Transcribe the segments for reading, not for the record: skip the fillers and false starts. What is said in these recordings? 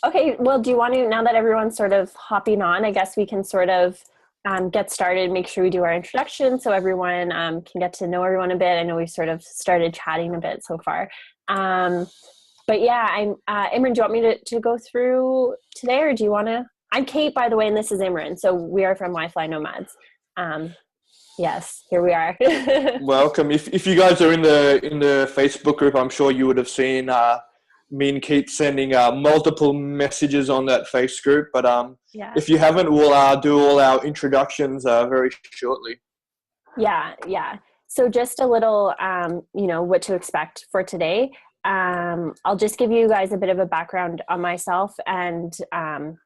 Okay, well, do you want to, now that everyone's sort of hopping on, I guess we can sort of get started, make sure we do our introduction so everyone can get to know everyone a bit. I know we've sort of started chatting a bit so far. Um, but yeah, Imran, do you want me to go through today, or do you want to? I'm Kate, by the way, and this is Imran. So we are from WiFly Nomads. Um, yes, here we are. Welcome. If you guys are in the Facebook group, I'm sure you would have seen me and Kate sending multiple messages on that face group. But Yeah. if you haven't, we'll do all our introductions very shortly. Yeah. So just a little, what to expect for today. I'll just give you guys a bit of a background on myself and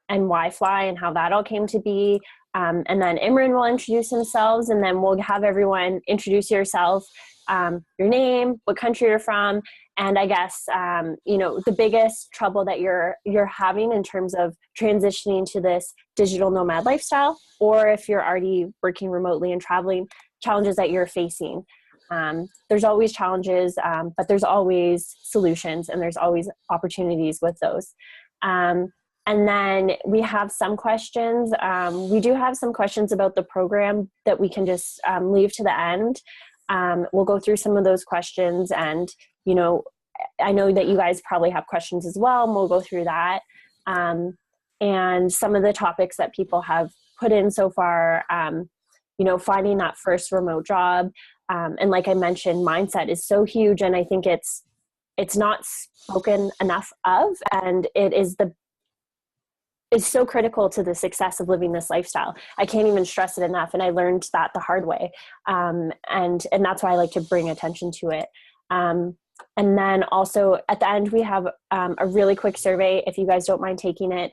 WiFly and how that all came to be. And then Imran will introduce themselves, and then we'll have everyone introduce yourself, your name, what country you're from, and I guess the biggest trouble that you're having in terms of transitioning to this digital nomad lifestyle, or if you're already working remotely and traveling, challenges that you're facing. There's always challenges, but there's always solutions, and there's always opportunities with those. And then we have some questions. We do have some questions about the program that we can just leave to the end. We'll go through some of those questions, and I know that you guys probably have questions as well, and we'll go through that. And some of the topics that people have put in so far, finding that first remote job. And like I mentioned, mindset is so huge, and I think it's not spoken enough of, and it's so critical to the success of living this lifestyle. I can't even stress it enough, and I learned that the hard way, and that's why I like to bring attention to it. And then also at the end, we have a really quick survey. If you guys don't mind taking it,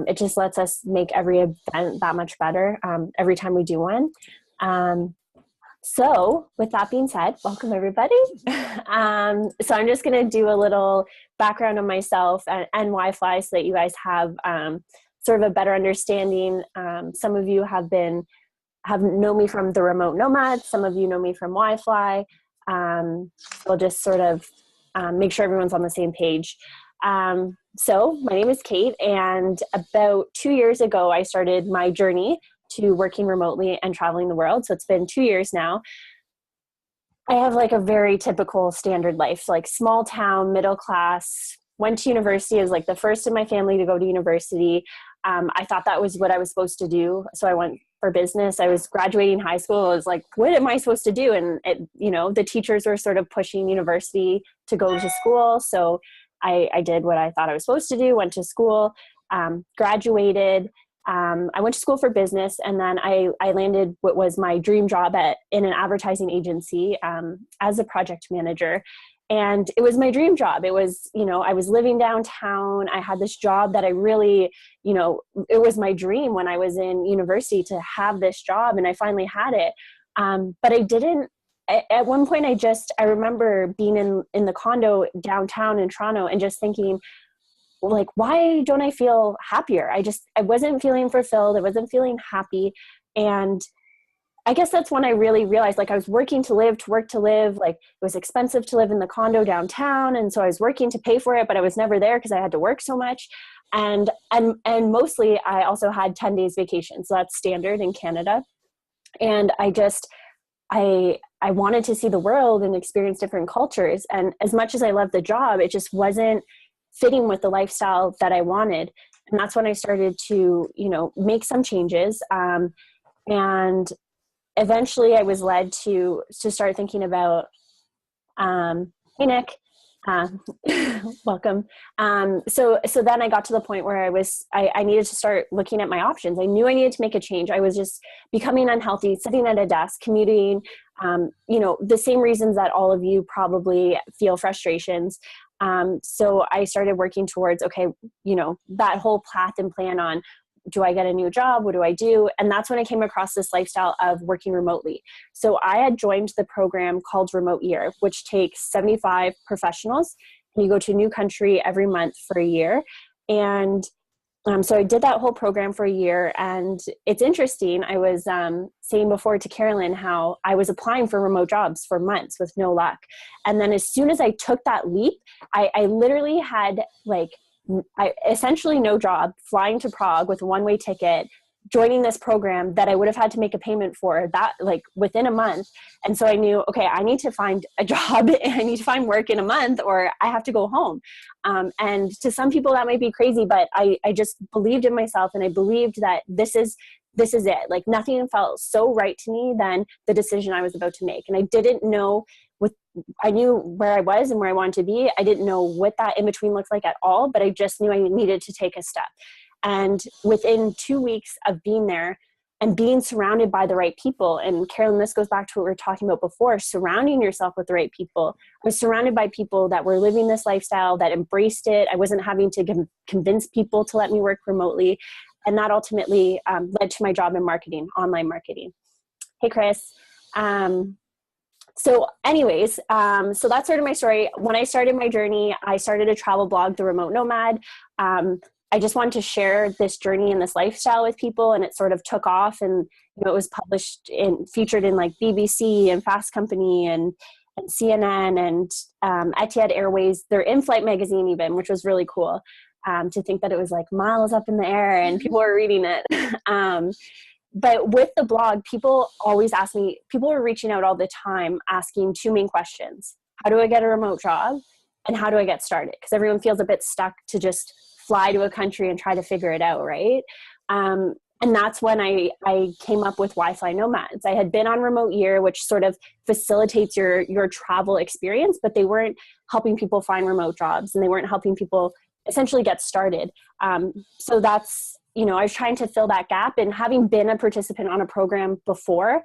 it just lets us make every event that much better every time we do one. So with that being said, welcome everybody. So I'm just going to do a little background on myself and WiFly so that you guys have sort of a better understanding. Some of you have known me from the Remote Nomads. Some of you know me from WiFly. We'll just sort of make sure everyone's on the same page. So my name is Kate, and about 2 years ago, I started my journey to working remotely and traveling the world. So it's been 2 years now. I have like a very typical standard life, like small town, middle class, went to university as like the first in my family to go to university. I thought that was what I was supposed to do. So I went for business. I was graduating high school. I was like, what am I supposed to do? And the teachers were sort of pushing university to go to school. So I did what I thought I was supposed to do, went to school, graduated. I went to school for business, and then I landed what was my dream job in an advertising agency as a project manager. And it was my dream job. It was, I was living downtown. I had this job that I really, it was my dream when I was in university to have this job, and I finally had it. But I didn't, at one point I remember being in the condo downtown in Toronto and just thinking, like, why don't I feel happier? I wasn't feeling fulfilled. I wasn't feeling happy. And I guess that's when I really realized, like, I was working to work to live. Like, it was expensive to live in the condo downtown. And so I was working to pay for it, but I was never there because I had to work so much. And mostly I also had 10 days vacation. So that's standard in Canada. And I wanted to see the world and experience different cultures. And as much as I loved the job, it just wasn't fitting with the lifestyle that I wanted. And that's when I started to, make some changes. And eventually I was led to start thinking about, hey, Nick, welcome. So then I got to the point where I needed to start looking at my options. I knew I needed to make a change. I was just becoming unhealthy, sitting at a desk, commuting, the same reasons that all of you probably feel frustrations. So I started working towards, that whole path and plan on, do I get a new job? What do I do? And that's when I came across this lifestyle of working remotely. So I had joined the program called Remote Year, which takes 75 professionals, and you go to a new country every month for a year. And so I did that whole program for a year, and it's interesting. I was saying before to Carolyn how I was applying for remote jobs for months with no luck. And then as soon as I took that leap, I literally had like essentially no job, flying to Prague with a one-way ticket, joining this program that I would have had to make a payment for that like within a month. And so I knew, okay, I need to find a job and I need to find work in a month or I have to go home. And to some people that might be crazy, but I just believed in myself and I believed that this is it. Like nothing felt so right to me than the decision I was about to make. And I didn't know I knew where I was and where I wanted to be. I didn't know what that in between looked like at all, but I just knew I needed to take a step. And within 2 weeks of being there and being surrounded by the right people, and Carolyn, this goes back to what we were talking about before, surrounding yourself with the right people. I was surrounded by people that were living this lifestyle, that embraced it. I wasn't having to convince people to let me work remotely. And that ultimately led to my job in marketing, online marketing. Hey, Chris. So anyways, so that's sort of my story. When I started my journey, I started a travel blog, The Remote Nomad. I just wanted to share this journey and this lifestyle with people, and it sort of took off, and it was published and featured in like BBC and Fast Company and CNN and Etihad Airways. They're in-flight magazine even, which was really cool to think that it was like miles up in the air and people were reading it. But with the blog, people always ask me, people were reaching out all the time asking two main questions. How do I get a remote job? And how do I get started? Because everyone feels a bit stuck to just fly to a country and try to figure it out, right? And that's when I came up with WiFly Nomads. I had been on Remote Year, which sort of facilitates your travel experience, but they weren't helping people find remote jobs and they weren't helping people essentially get started. So that's, I was trying to fill that gap, and having been a participant on a program before,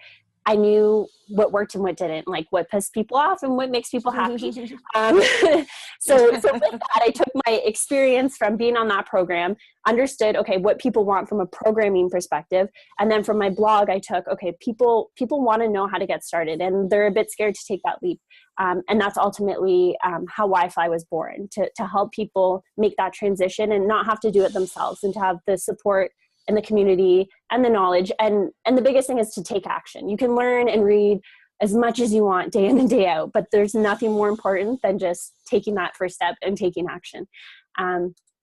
I knew what worked and what didn't, like what pissed people off and what makes people happy. So with that, I took my experience from being on that program, understood, okay, what people want from a programming perspective. And then from my blog, I took, okay, people want to know how to get started and they're a bit scared to take that leap. And that's ultimately how WiFly was born, to help people make that transition and not have to do it themselves, and to have the support and the community and the knowledge. And the biggest thing is to take action. You can learn and read as much as you want day in and day out, but there's nothing more important than just taking that first step and taking action.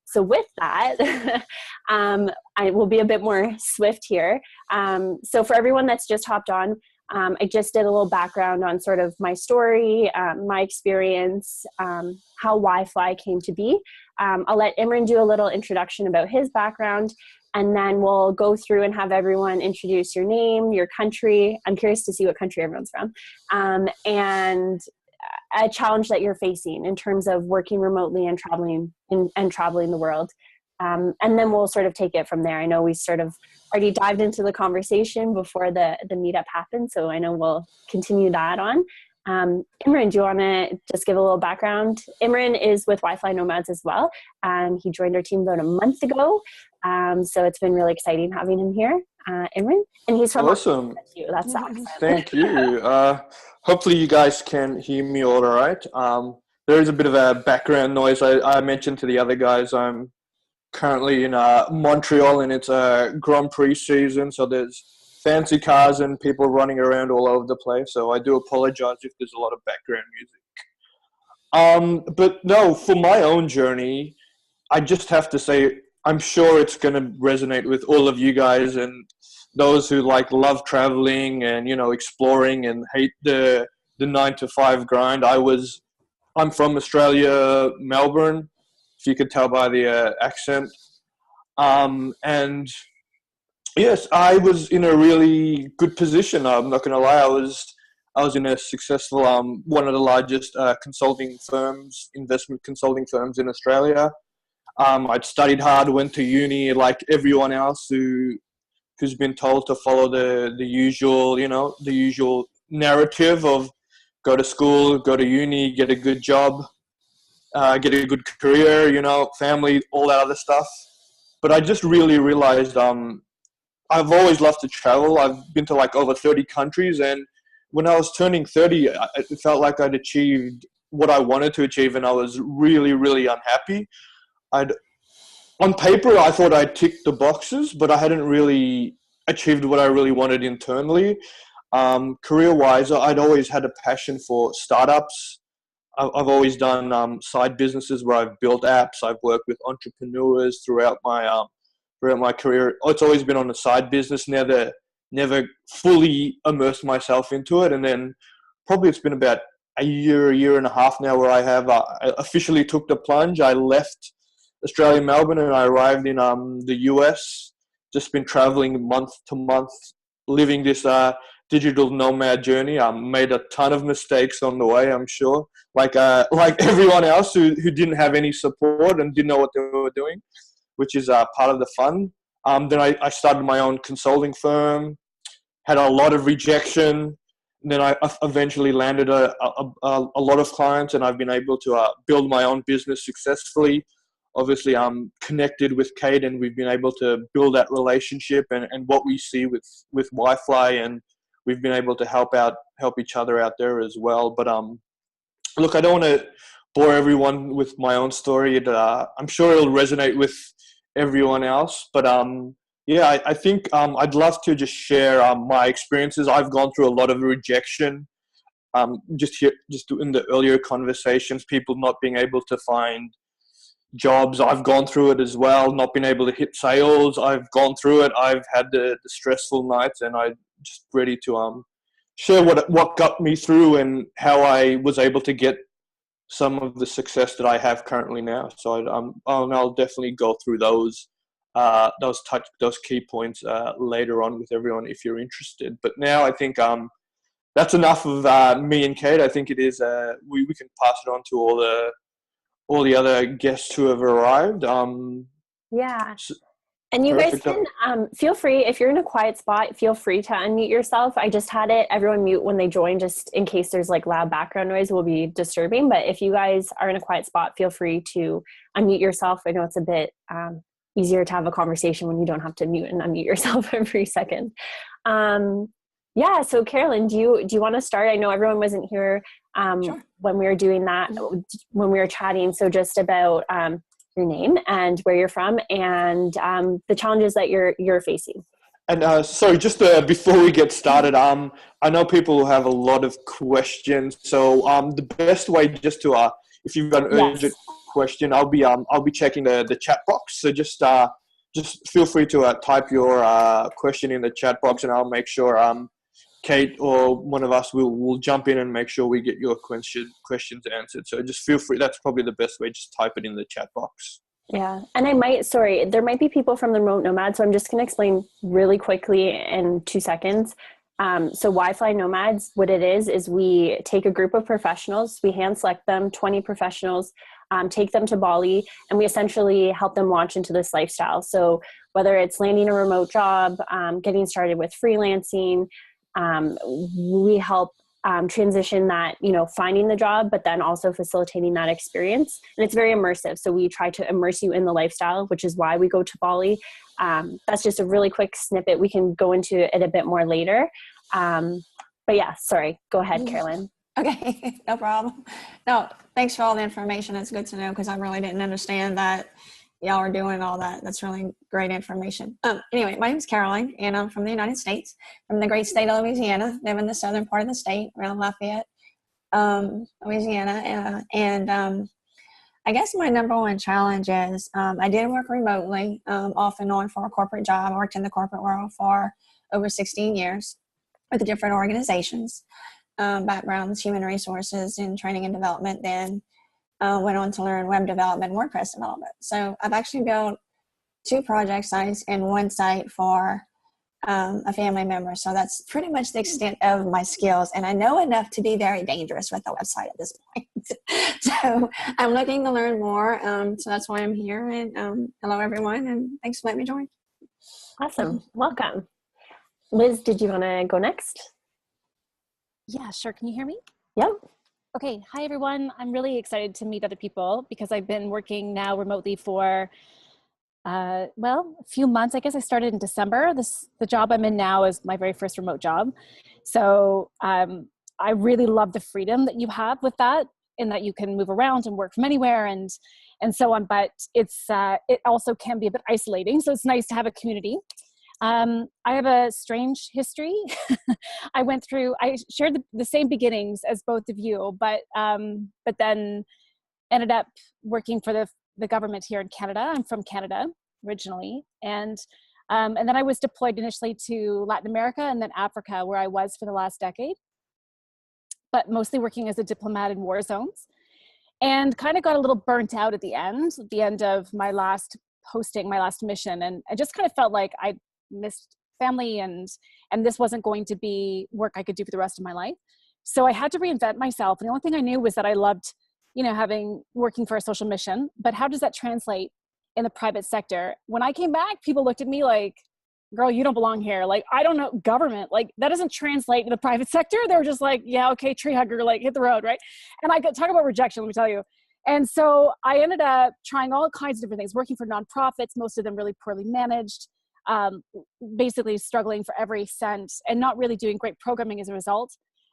So with that, I will be a bit more swift here. So for everyone that's just hopped on, I just did a little background on sort of my story, my experience, how WiFly came to be. I'll let Imran do a little introduction about his background, and then we'll go through and have everyone introduce your name, your country. I'm curious to see what country everyone's from, and a challenge that you're facing in terms of working remotely and traveling the world. And then we'll sort of take it from there. I know we sort of already dived into the conversation before the meetup happened, so I know we'll continue that on. Imran, do you want to just give a little background? Imran is with WiFly Nomads as well. He joined our team about a month ago, so it's been really exciting having him here. Imran, and he's from awesome. That's awesome. Thank you. Hopefully you guys can hear me all right. There is a bit of a background noise. I mentioned to the other guys I'm currently in Montreal, and it's a Grand Prix season, so there's fancy cars and people running around all over the place. So I do apologize if there's a lot of background music. But no, for my own journey, I just have to say, I'm sure it's going to resonate with all of you guys and those who love traveling and, exploring and hate the 9-to-5 grind. I'm from Australia, Melbourne, if you could tell by the accent. And yes, I was in a really good position. I'm not going to lie. I was in a successful, one of the largest consulting firms, investment consulting firms in Australia. I'd studied hard, went to uni like everyone else who's been told to follow the usual, the usual narrative of go to school, go to uni, get a good job, get a good career, family, all that other stuff. But I just really realized I've always loved to travel. I've been to over 30 countries, and when I was turning 30, it felt like I'd achieved what I wanted to achieve, and I was really, really unhappy. On paper, I thought I'd ticked the boxes, but I hadn't really achieved what I really wanted internally. Career-wise, I'd always had a passion for startups. I've always done side businesses where I've built apps. I've worked with entrepreneurs throughout my career. It's always been on a side business. Never fully immersed myself into it. And then probably it's been about a year and a half now where I have I officially took the plunge. I left Australia, Melbourne, and I arrived in the US. Just been traveling month to month, living this digital nomad journey. I made a ton of mistakes on the way, I'm sure, like everyone else who didn't have any support and didn't know what they were doing, which is part of the fun. Then I started my own consulting firm, had a lot of rejection. And then I eventually landed a lot of clients, and I've been able to build my own business successfully. Obviously, I'm connected with Kate, and we've been able to build that relationship and what we see with WiFly, and we've been able to help each other out there as well. But look, I don't want to bore everyone with my own story. I'm sure it'll resonate with everyone else. But yeah, I think I'd love to just share my experiences. I've gone through a lot of rejection. Just in the earlier conversations, people not being able to find jobs. I've gone through it as well, not been able to hit sales. I've gone through it. I've had the stressful nights, and I'm just ready to share what got me through and how I was able to get some of the success that I have currently now. So I'll definitely go through those key points later on with everyone if you're interested. But now I think that's enough of me and Kate. I think it is we can pass it on to all the other guests who have arrived. Yeah. And you guys can feel free, if you're in a quiet spot, feel free to unmute yourself. I just had everyone mute when they join, just in case there's like loud background noise will be disturbing. But if you guys are in a quiet spot, feel free to unmute yourself. I know it's a bit easier to have a conversation when you don't have to mute and unmute yourself every second. Yeah. So Carolyn, do you want to start? I know everyone wasn't here Sure. when we were doing that, when we were chatting. So just about your name and where you're from and the challenges that you're facing. And sorry, just before we get started, I know people have a lot of questions. So the best way just to, if you've got an urgent question, I'll be checking the chat box. So just feel free to type your question in the chat box, and I'll make sure Kate or one of us will jump in and make sure we get your questions answered. So just feel free. That's probably the best way. Just type it in the chat box. Yeah. And there might be people from the Remote Nomad. So I'm just going to explain really quickly in 2 seconds. So WiFly Nomads, what it is we take a group of professionals, we hand select them, 20 professionals, take them to Bali, and we essentially help them launch into this lifestyle. So whether it's landing a remote job, getting started with freelancing, we help transition that, finding the job, but then also facilitating that experience. And it's very immersive. So we try to immerse you in the lifestyle, which is why we go to Bali. That's just a really quick snippet. We can go into it a bit more later. But yeah, sorry. Go ahead, Carolyn. Okay, no problem. No, thanks for all the information. It's good to know because I really didn't understand that y'all are doing all that. That's really great information. Anyway, my name is Caroline, and I'm from the United States, from the great state of Louisiana. Live in the southern part of the state, around Lafayette, Louisiana. And I guess my number one challenge is I did work remotely, off and on for a corporate job. I worked in the corporate world for over 16 years with different organizations, backgrounds, human resources, and training and development. Then went on to learn web development, WordPress development. So I've actually built 2 project sites and 1 site for a family member. So that's pretty much the extent of my skills. And I know enough to be very dangerous with a website at this point. So I'm looking to learn more. So that's why I'm here. And hello, everyone. And thanks for letting me join. Awesome. Welcome. Liz, did you want to go next? Yeah, sure. Can you hear me? Yep. Okay. Hi, everyone. I'm really excited to meet other people because I've been working now remotely for, a few months. I guess I started in December. The job I'm in now is my very first remote job. So I really love the freedom that you have with that, in that you can move around and work from anywhere and so on. But it also can be a bit isolating. So it's nice to have a community. I have a strange history. I shared the same beginnings as both of you, but then ended up working for the government here in Canada. I'm from Canada originally. And then I was deployed initially to Latin America and then Africa, where I was for the last decade, but mostly working as a diplomat in war zones. And kind of got a little burnt out at the end of my last posting, my last mission. And I just kind of felt like I missed family and this wasn't going to be work I could do for the rest of my life. So I had to reinvent myself. And the only thing I knew was that I loved, working for a social mission, but how does that translate in the private sector? When I came back, people looked at me like, girl, you don't belong here. Like, I don't know, government, like that doesn't translate in the private sector. They were just like, yeah, okay, tree hugger, like hit the road, right? And I could talk about rejection, let me tell you. And so I ended up trying all kinds of different things, working for nonprofits, most of them really poorly managed, basically struggling for every cent and not really doing great programming as a result.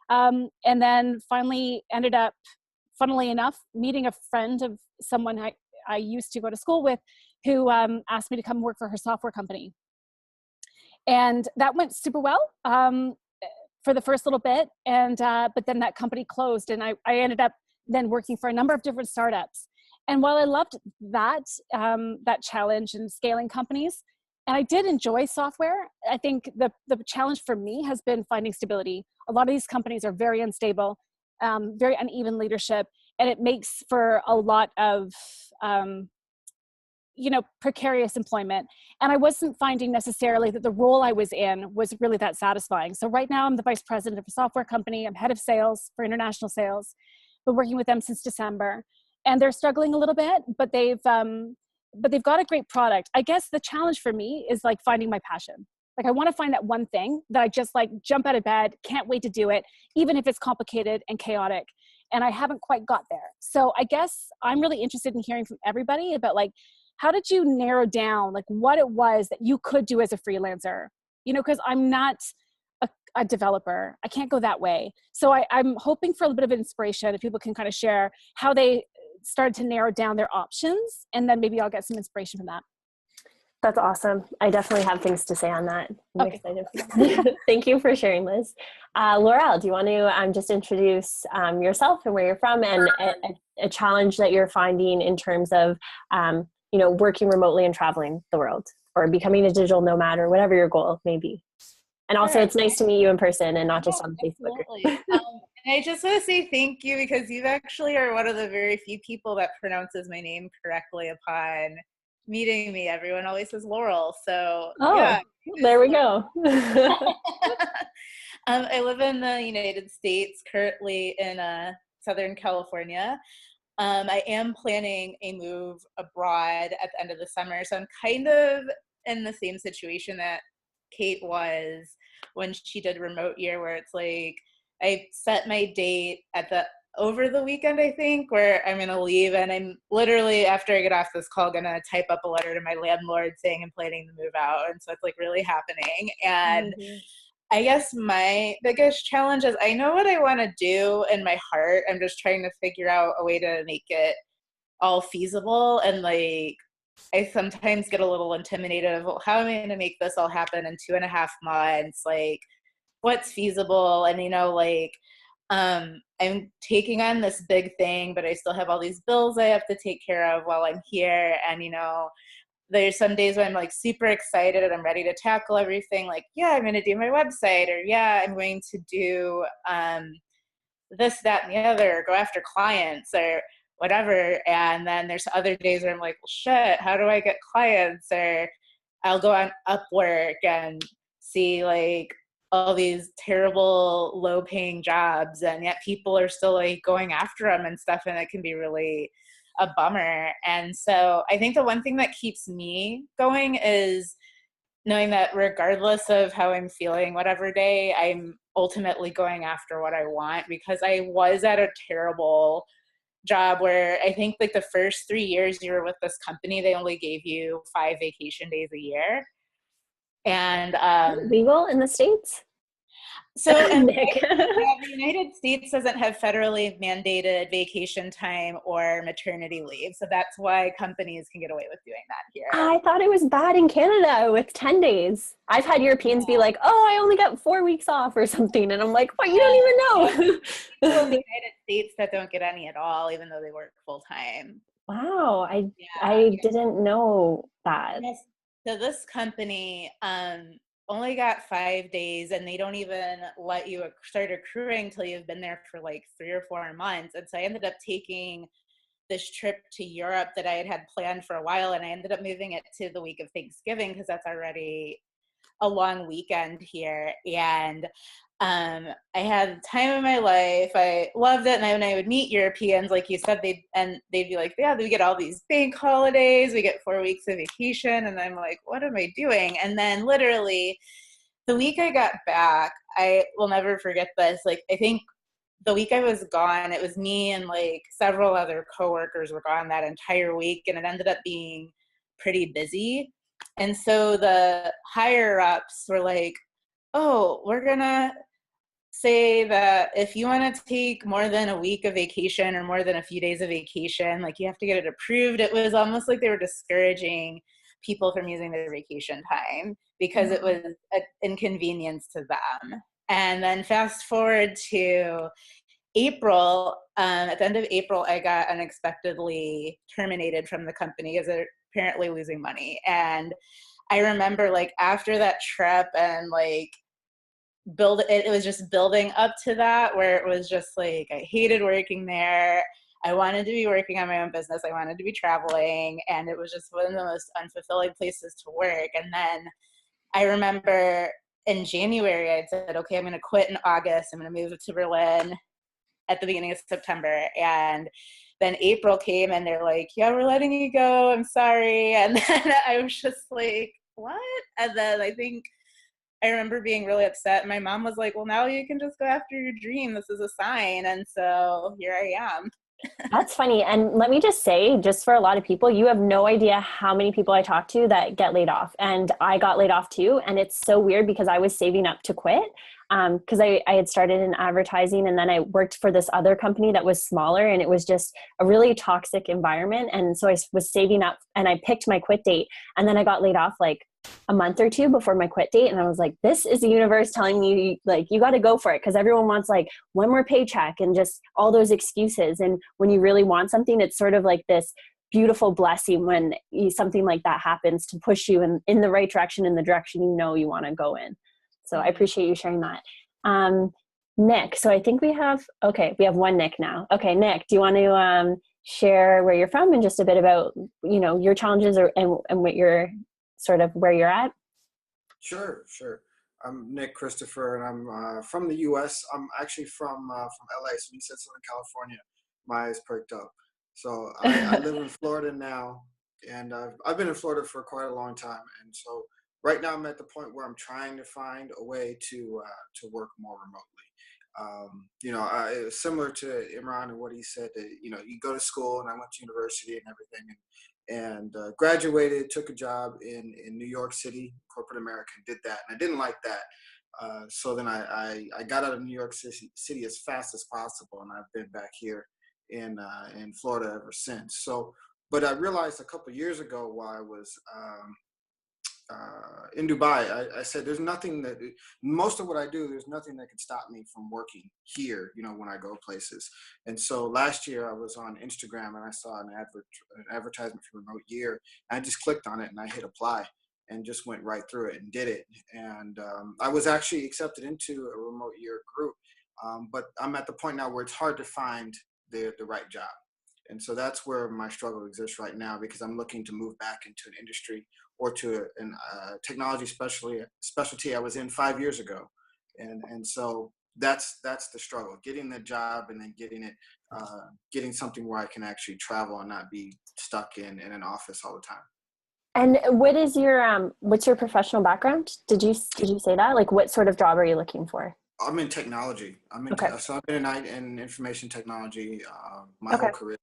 And then finally ended up, funnily enough, meeting a friend of someone I used to go to school with who asked me to come work for her software company. And that went super well for the first little bit. But then that company closed and I ended up then working for a number of different startups. And while I loved that challenge and scaling companies, and I did enjoy software, I think the challenge for me has been finding stability. A lot of these companies are very unstable, very uneven leadership, and it makes for a lot of precarious employment. And I wasn't finding necessarily that the role I was in was really that satisfying. So right now I'm the vice president of a software company. I'm head of sales for international sales. Been working with them since December, and they're struggling a little bit, but they've got a great product. I guess the challenge for me is like finding my passion. Like I want to find that one thing that I just like jump out of bed, can't wait to do it, even if it's complicated and chaotic. And I haven't quite got there. So I guess I'm really interested in hearing from everybody about like, how did you narrow down like what it was that you could do as a freelancer? Because I'm not a developer. I can't go that way. So I'm hoping for a little bit of inspiration if people can kind of share how they started to narrow down their options, and then maybe I'll get some inspiration from that. That's awesome. I definitely have things to say on that. I'm Okay. excited. Thank you for sharing, Liz. Laurel, do you want to just introduce yourself and where you're from and a challenge that you're finding in terms of, working remotely and traveling the world or becoming a digital nomad or whatever your goal may be? And also, Sure. It's nice to meet you in person and not just on Facebook. And I just want to say thank you because you actually are one of the very few people that pronounces my name correctly upon meeting me. Everyone always says Laurel. So yeah. There we go. I live in the United States, currently in Southern California. I am planning a move abroad at the end of the summer. So I'm kind of in the same situation that Kate was when she did remote year, where it's like I set my date over the weekend, I think, where I'm gonna leave, and I'm literally, after I get off this call, gonna type up a letter to my landlord saying I'm planning to move out. And so it's like really happening. And I guess my biggest challenge is I know what I want to do in my heart. I'm just trying to figure out a way to make it all feasible. And like I sometimes get a little intimidated of, well, how am I going to make this all happen in 2.5 months? Like, what's feasible? And, I'm taking on this big thing, but I still have all these bills I have to take care of while I'm here. And, there's some days when I'm like super excited and I'm ready to tackle everything. Like, yeah, I'm going to do my website, or yeah, I'm going to do this, that, and the other, or go after clients or whatever. And then there's other days where I'm like, well, shit, how do I get clients? Or I'll go on Upwork and see like all these terrible low paying jobs, and yet people are still like going after them and stuff. And it can be really a bummer. And so I think the one thing that keeps me going is knowing that regardless of how I'm feeling, whatever day, I'm ultimately going after what I want, because I was at a terrible job where I think like the first 3 years you were with this company, they only gave you 5 vacation days a year. And legal in the States? So, and Nick. the United States doesn't have federally mandated vacation time or maternity leave. So that's why companies can get away with doing that here. I thought it was bad in Canada with 10 days. I've had Europeans be like, oh, I only got 4 weeks off or something. And I'm like, what? You don't even know. People in the United States that don't get any at all, even though they work full time. Wow. I didn't know that. Yes. So this company only got 5 days, and they don't even let you start accruing till you've been there for like 3 or 4 months. And so I ended up taking this trip to Europe that I had planned for a while, and I ended up moving it to the week of Thanksgiving because that's already a long weekend here. And I had the time of my life. I loved it. And when I would meet Europeans, like you said, they'd be like, yeah, we get all these bank holidays. We get 4 weeks of vacation. And I'm like, what am I doing? And then literally the week I got back, I will never forget this. Like, I think the week I was gone, it was me and like several other coworkers were gone that entire week. And it ended up being pretty busy. And so the higher ups were like, oh, we're going to say that if you want to take more than a week of vacation or more than a few days of vacation, like you have to get it approved. It was almost like they were discouraging people from using their vacation time because it was an inconvenience to them. And then fast forward to April, at the end of April, I got unexpectedly terminated from the company because they're apparently losing money. And I remember like after that trip and like it was just building up to that where it was just like I hated working there. I wanted to be working on my own business. I wanted to be traveling, and it was just one of the most unfulfilling places to work. And then I remember in January I said, okay, I'm going to quit in August. I'm going to move to Berlin at the beginning of September. And then April came and they're like, yeah, we're letting you go. I'm sorry. And then I was just like, what? And then I remember being really upset. My mom was like, well, now you can just go after your dream. This is a sign. And so here I am. That's funny. And let me just say, just for a lot of people, you have no idea how many people I talk to that get laid off. And I got laid off too. And it's so weird because I was saving up to quit because I had started in advertising, and then I worked for this other company that was smaller, and it was just a really toxic environment. And so I was saving up and I picked my quit date, and then I got laid off like a month or two before my quit date. And I was like, this is the universe telling me like, you got to go for it. Cause everyone wants like one more paycheck and just all those excuses. And when you really want something, it's sort of like this beautiful blessing when something like that happens to push you in the right direction, in the direction you know you want to go in. So I appreciate you sharing that. Nick, so I think we have one Nick now. Okay, Nick, do you want to share where you're from and just a bit about, your challenges and what you're sort of where you're at? Sure. I'm Nick Christopher, and I'm from the U.S. I'm actually from LA. So you said Southern California, my eyes perked up. So I live in Florida now, and I've been in Florida for quite a long time. And so right now I'm at the point where I'm trying to find a way to work more remotely. Similar to Imran and what he said, that, you go to school, and I went to university and everything, and graduated, took a job in New York City, corporate America, and did that. And I didn't like that. So then I got out of New York City as fast as possible, and I've been back here in Florida ever since. So, but I realized a couple of years ago while I was in Dubai, I said, most of what I do, there's nothing that can stop me from working here, when I go places. And so last year I was on Instagram and I saw an advertisement for Remote Year. And I just clicked on it and I hit apply and just went right through it and did it. And I was actually accepted into a Remote Year group. But I'm at the point now where it's hard to find the right job. And so that's where my struggle exists right now, because I'm looking to move back into an industry or to a technology specialty I was in 5 years ago. And so that's the struggle, getting the job and then getting something where I can actually travel and not be stuck in an office all the time. And what is your what's your professional background? Did you say that? Like, what sort of job are you looking for? I'm in technology. So I've been in information technology my Okay. whole career.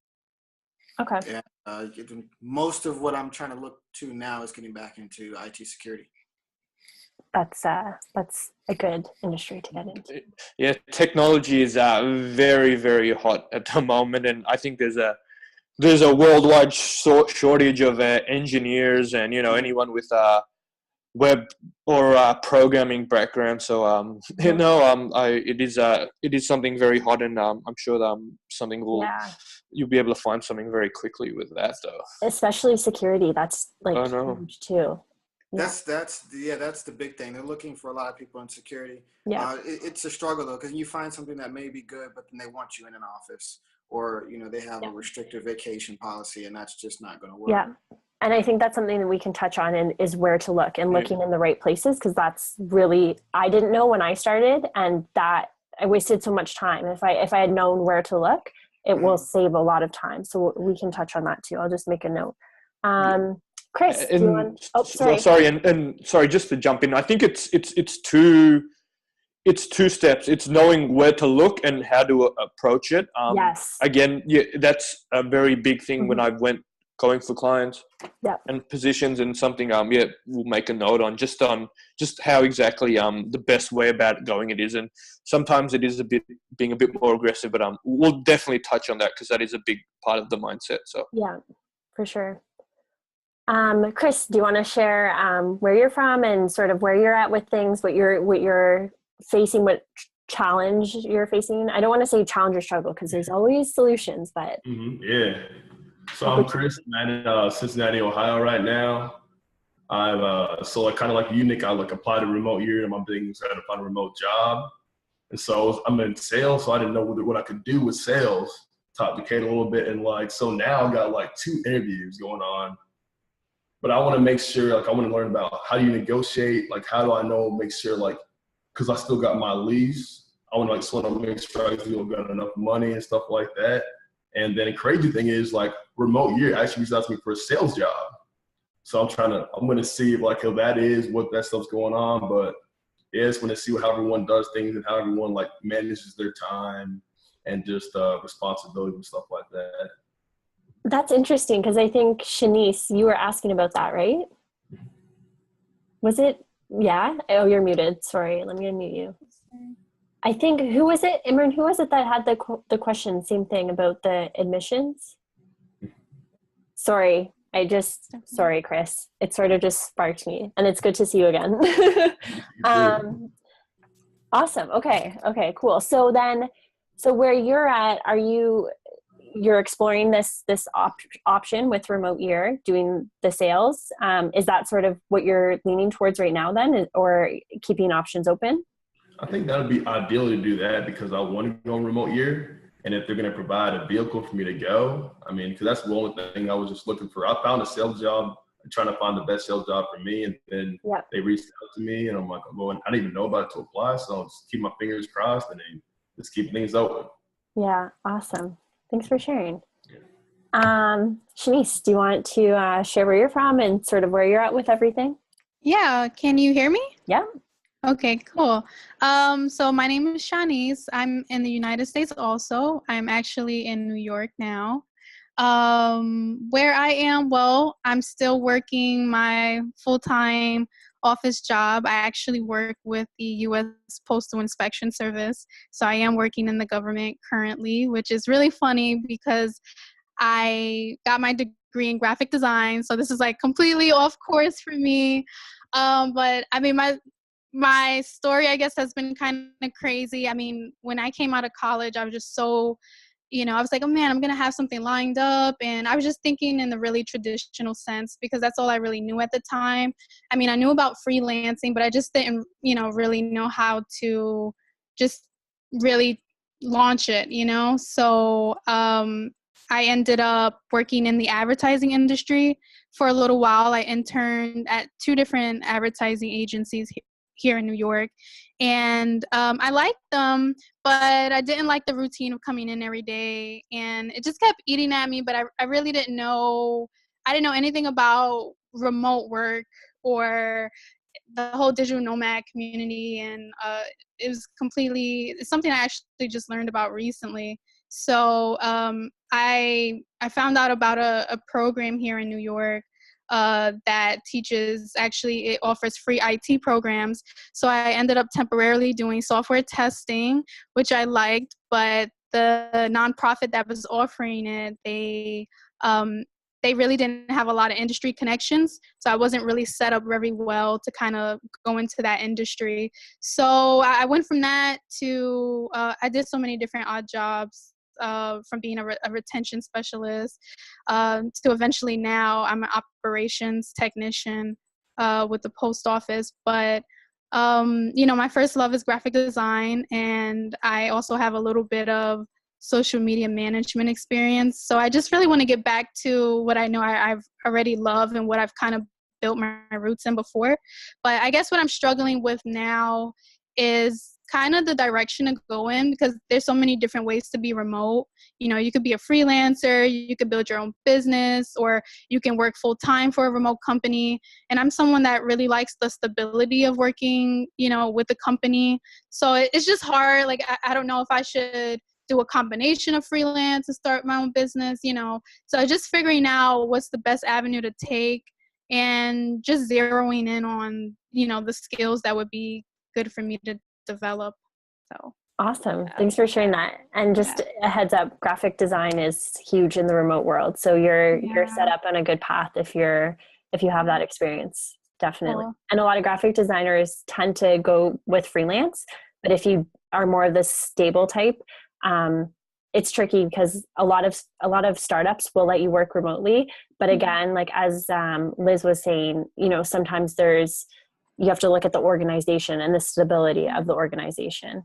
Okay. And most of what I'm trying to look to now is getting back into IT security. that's a good industry to get into. Yeah, technology is very, very hot at the moment, and I think there's a worldwide shortage of engineers and anyone with web or programming background. So it is something very hot, and I'm sure that something you'll be able to find something very quickly with that, though. Especially security, that's like huge too. That's the big thing. They're looking for a lot of people in security. It's a struggle though, because you find something that may be good, but then they want you in an office, or they have a restricted vacation policy, and that's just not going to work. Yeah, and I think that's something that we can touch on, and is where to look and looking in the right places, because that's really, I didn't know when I started, and that I wasted so much time. If I had known where to look, it will save a lot of time. So we can touch on that too. I'll just make a note. Chris, do you want? Oh, sorry. Sorry, just to jump in. I think it's two steps. It's knowing where to look and how to approach it. Yes. Again, that's a very big thing when I went going for clients and positions, and something we'll make a note on just how exactly the best way about going it is. And sometimes it is being a bit more aggressive, but we'll definitely touch on that, because that is a big part of the mindset. So yeah, for sure. Chris, do you want to share where you're from and sort of where you're at with things, what you're facing, what challenge you're facing? I don't want to say challenge or struggle, because there's always solutions, but yeah. So I'm Chris. I'm in Cincinnati, Ohio right now. I'm so kind of like you, Nick. I applied a remote year, and my thing was to find a remote job. And so I'm in sales, so I didn't know what I could do with sales. Taught the kid a little bit, and so now I got 2 interviews going on. But I want to make sure, I want to learn about how do you negotiate, how do I know, make sure, because I still got my lease. I want to make sure I still got enough money and stuff like that. And then the crazy thing is, remote year actually reached out to me for a sales job. So I'm going to see if that is what that stuff's going on. But yeah, it's going to see how everyone does things and how everyone manages their time and just responsibility and stuff like that. That's interesting, because I think, Shanice, you were asking about that, right? Was it? Yeah? Oh, you're muted. Sorry. Let me unmute you. I think, who was it? Imran, who was it that had the question? Same thing about the admissions? Sorry. Sorry, Chris. It sort of just sparked me, and it's good to see you again. Awesome. Okay, cool. So where you're at, you're exploring this option with remote year, doing the sales. Is that sort of what you're leaning towards right now then, or keeping options open? I think that would be ideal to do that, because I want to go on remote year. And if they're going to provide a vehicle for me to go, because that's the only thing I was just looking for. I found a sales job, trying to find the best sales job for me. And then they reached out to me, and I'm like, I didn't even know about it to apply. So I'll just keep my fingers crossed and then just keep things open. Yeah. Awesome. Thanks for sharing. Shanice, do you want to share where you're from and sort of where you're at with everything? Yeah. Can you hear me? Yeah. Okay, cool. So my name is Shanice. I'm in the United States also. I'm actually in New York now. Where I am, well, I'm still working my full-time office job. I actually work with the U.S. Postal Inspection Service. So I am working in the government currently, which is really funny because I got my degree in graphic design. So this is completely off course for me. But my story, I guess, has been kind of crazy. When I came out of college, I was just so, I was like, oh man, I'm going to have something lined up. And I was just thinking in the really traditional sense, because that's all I really knew at the time. I knew about freelancing, but I just didn't, really know how to just really launch it, So I ended up working in the advertising industry for a little while. I interned at 2 different advertising agencies here in New York. And I liked them, but I didn't like the routine of coming in every day. And it just kept eating at me, but I really didn't know anything about remote work or the whole digital nomad community. And it's something I actually just learned about recently. So I found out about a program here in New York that teaches, actually it offers free IT programs. So I ended up temporarily doing software testing, which I liked, but the nonprofit that was offering it, they really didn't have a lot of industry connections. So I wasn't really set up very well to kind of go into that industry. So I went from that to, I did so many different odd jobs, from being a retention specialist to eventually now I'm an operations technician with the post office. But, my first love is graphic design, and I also have a little bit of social media management experience. So I just really want to get back to what I know I've already loved and what I've kind of built my roots in before. But I guess what I'm struggling with now is kind of the direction to go in, because there's so many different ways to be remote. You could be a freelancer, you could build your own business, or you can work full time for a remote company. And I'm someone that really likes the stability of working, with a company. So it's just hard. Like, I don't know if I should do a combination of freelance and start my own business, So just figuring out what's the best avenue to take, and just zeroing in on, the skills that would be good for me to develop. So awesome. Thanks for sharing that. And just a heads up, graphic design is huge in the remote world. So you're set up on a good path if you have that experience. Definitely. Cool. And a lot of graphic designers tend to go with freelance, but if you are more of the stable type, it's tricky because a lot of startups will let you work remotely. But again, like as Liz was saying, sometimes you have to look at the organization and the stability of the organization.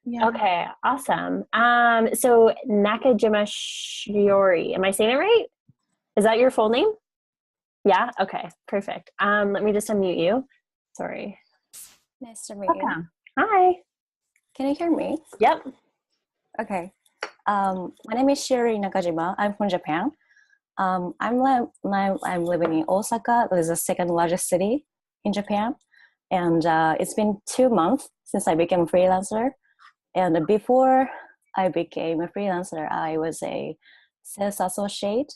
Yeah. Okay, awesome. So Nakajima Shiori, am I saying it right? Is that your full name? Yeah? Okay, perfect. Let me just unmute you. Sorry. Nice to meet you. Hi. Can you hear me? Yep. Okay. My name is Shiori Nakajima. I'm from Japan. I'm living in Osaka. It is the second largest city in Japan. And it's been 2 months since I became a freelancer. And before I became a freelancer, I was a sales associate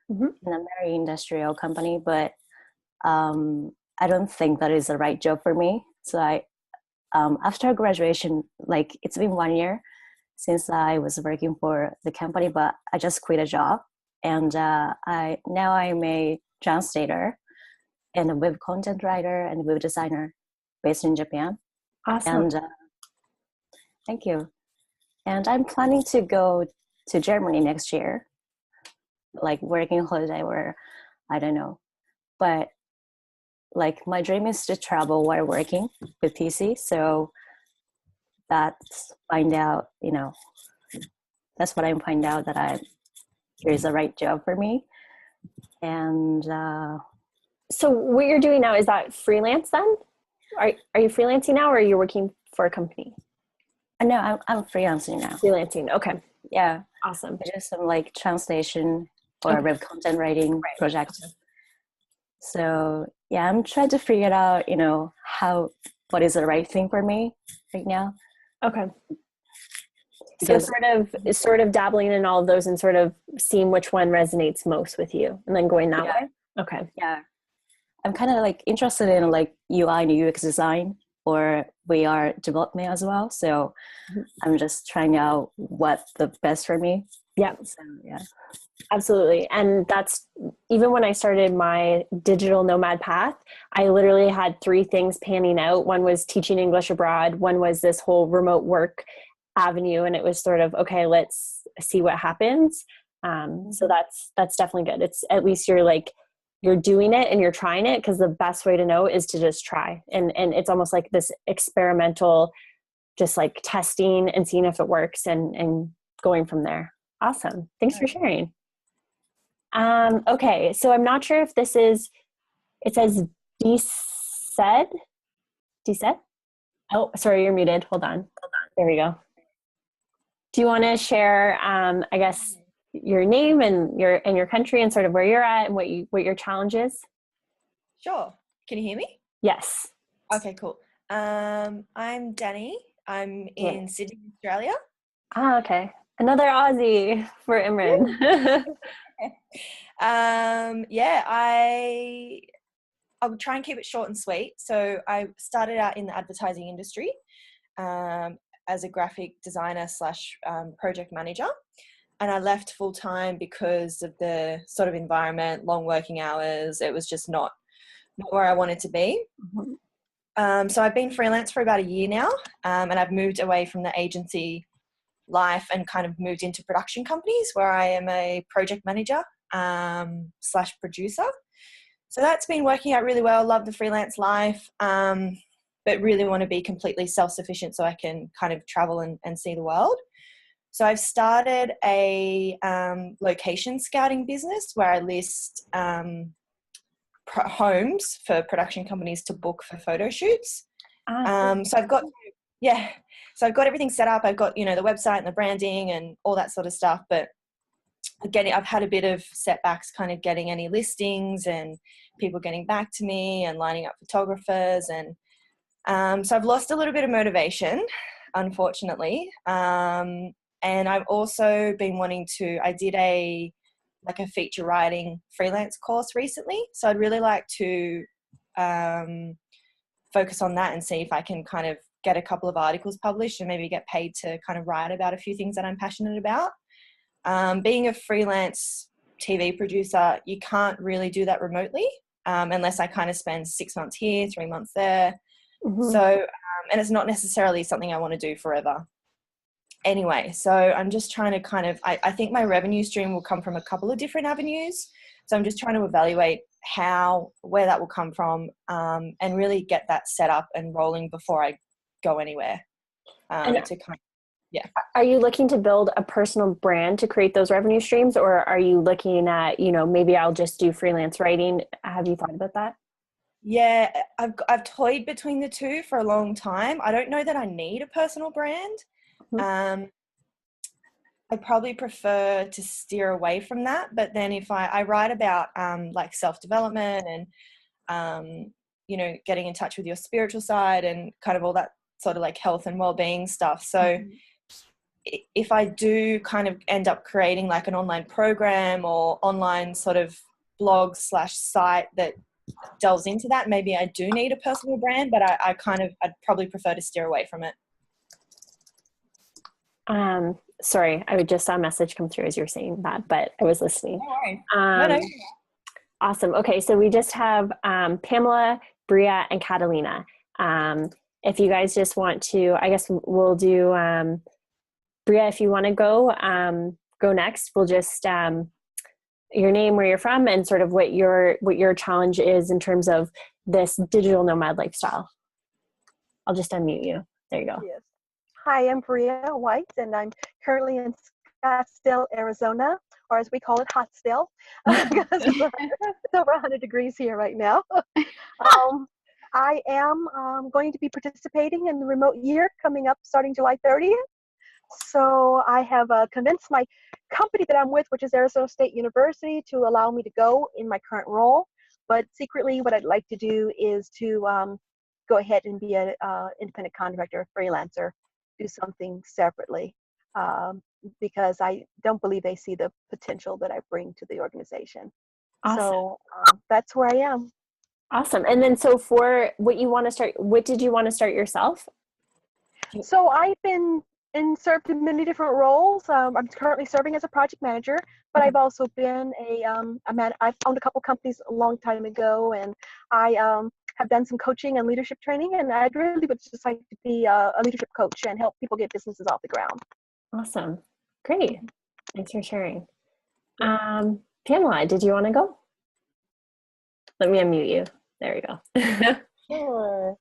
in a very industrial company. But I don't think that is the right job for me. So after graduation, like it's been 1 year since I was working for the company, but I just quit a job. And now I'm a translator and a web content writer and web designer based in Japan. Awesome. And thank you. And I'm planning to go to Germany next year, like working holiday or I don't know. But like my dream is to travel while working with PC. So that's that's what I'm finding out that here's the right job for me. And so what you're doing now, is that freelance then? Are you freelancing now, or are you working for a company? No, I'm freelancing now. Freelancing, okay. Yeah. Awesome. I do some like translation or web content writing projects. Okay. So yeah, I'm trying to figure out, what is the right thing for me right now. Okay. So sort of dabbling in all of those and sort of seeing which one resonates most with you and then going that way. Okay. Yeah. I'm kind of like interested in like UI and UX design or VR development as well. So I'm just trying out what's the best for me. Yeah. So, yeah. Absolutely. And that's even when I started my digital nomad path, I literally had 3 things panning out. One was teaching English abroad. One was this whole remote work avenue. And it was sort of, okay, let's see what happens. So that's definitely good. It's at least you're doing it and you're trying it, because the best way to know is to just try. And it's almost like this experimental, just like testing and seeing if it works and going from there. Awesome. Thanks for sharing. Okay. So I'm not sure if it says DSED? DSED? Oh, sorry, you're muted. Hold on. There we go. Do you want to share, I guess, your name and your country and sort of where you're at and what your challenge is? Sure. Can you hear me? Yes. Okay, cool. I'm Danny. I'm in Sydney, Australia. Ah, okay. Another Aussie for Imran. Yeah, I'll try and keep it short and sweet. So I started out in the advertising industry as a graphic designer slash project manager. And I left full time because of the sort of environment, long working hours. It was just not where I wanted to be. So I've been freelance for about a year now, and I've moved away from the agency life and kind of moved into production companies where I am a project manager slash producer. So that's been working out really well. Love the freelance life, but really want to be completely self-sufficient so I can kind of travel and see the world. So I've started a location scouting business where I list homes for production companies to book for photo shoots. So I've got, so I've got everything set up. I've got, the website and the branding and all that sort of stuff. But again, I've had a bit of setbacks kind of getting any listings and people getting back to me and lining up photographers. And so I've lost a little bit of motivation, unfortunately. And I've also been wanting to, I did a feature writing freelance course recently. So I'd really like to focus on that and see if I can kind of get a couple of articles published and maybe get paid to kind of write about a few things that I'm passionate about. Being a freelance TV producer, you can't really do that remotely unless I kind of spend 6 months here, 3 months there. So, and it's not necessarily something I want to do forever. Anyway, so I'm just trying to kind of, I think my revenue stream will come from a couple of different avenues. So I'm just trying to evaluate where that will come from and really get that set up and rolling before I go anywhere to kind of, yeah. Are you looking to build a personal brand to create those revenue streams, or are you looking at, maybe I'll just do freelance writing? Have you thought about that? Yeah, I've toyed between the two for a long time. I don't know that I need a personal brand. I probably prefer to steer away from that. But then if I write about like self-development and, getting in touch with your spiritual side and kind of all that sort of like health and well-being stuff. So if I do kind of end up creating like an online program or online sort of blog / site that delves into that, maybe I do need a personal brand, but I'd probably prefer to steer away from it. Sorry, I just saw a message come through as you're saying that, but I was listening. No. Awesome. Okay, so we just have Pamela, Bria, and Catalina. If you guys just want to, I guess we'll do Bria. If you want to go next. We'll just your name, where you're from, and sort of what your challenge is in terms of this digital nomad lifestyle. I'll just unmute you. There you go. Yes. Hi, I'm Bria White, and I'm currently in Scottsdale, Arizona, or as we call it, Hotsdale, because it's over 100 degrees here right now. I am going to be participating in the remote year coming up starting July 30th. So I have convinced my company that I'm with, which is Arizona State University, to allow me to go in my current role. But secretly, what I'd like to do is to go ahead and be an independent contractor, freelancer, do something separately, because I don't believe they see the potential that I bring to the organization. Awesome. So that's where I am. Awesome. And then, so for what did you want to start yourself? So I've been served in many different roles. I'm currently serving as a project manager, but I've also been I've owned a couple companies a long time ago, and I have done some coaching and leadership training, and I'd really would just like to be a leadership coach and help people get businesses off the ground. Awesome. Great. Thanks for sharing. Pamela, did you want to go? Let me unmute you. There we go. Sure.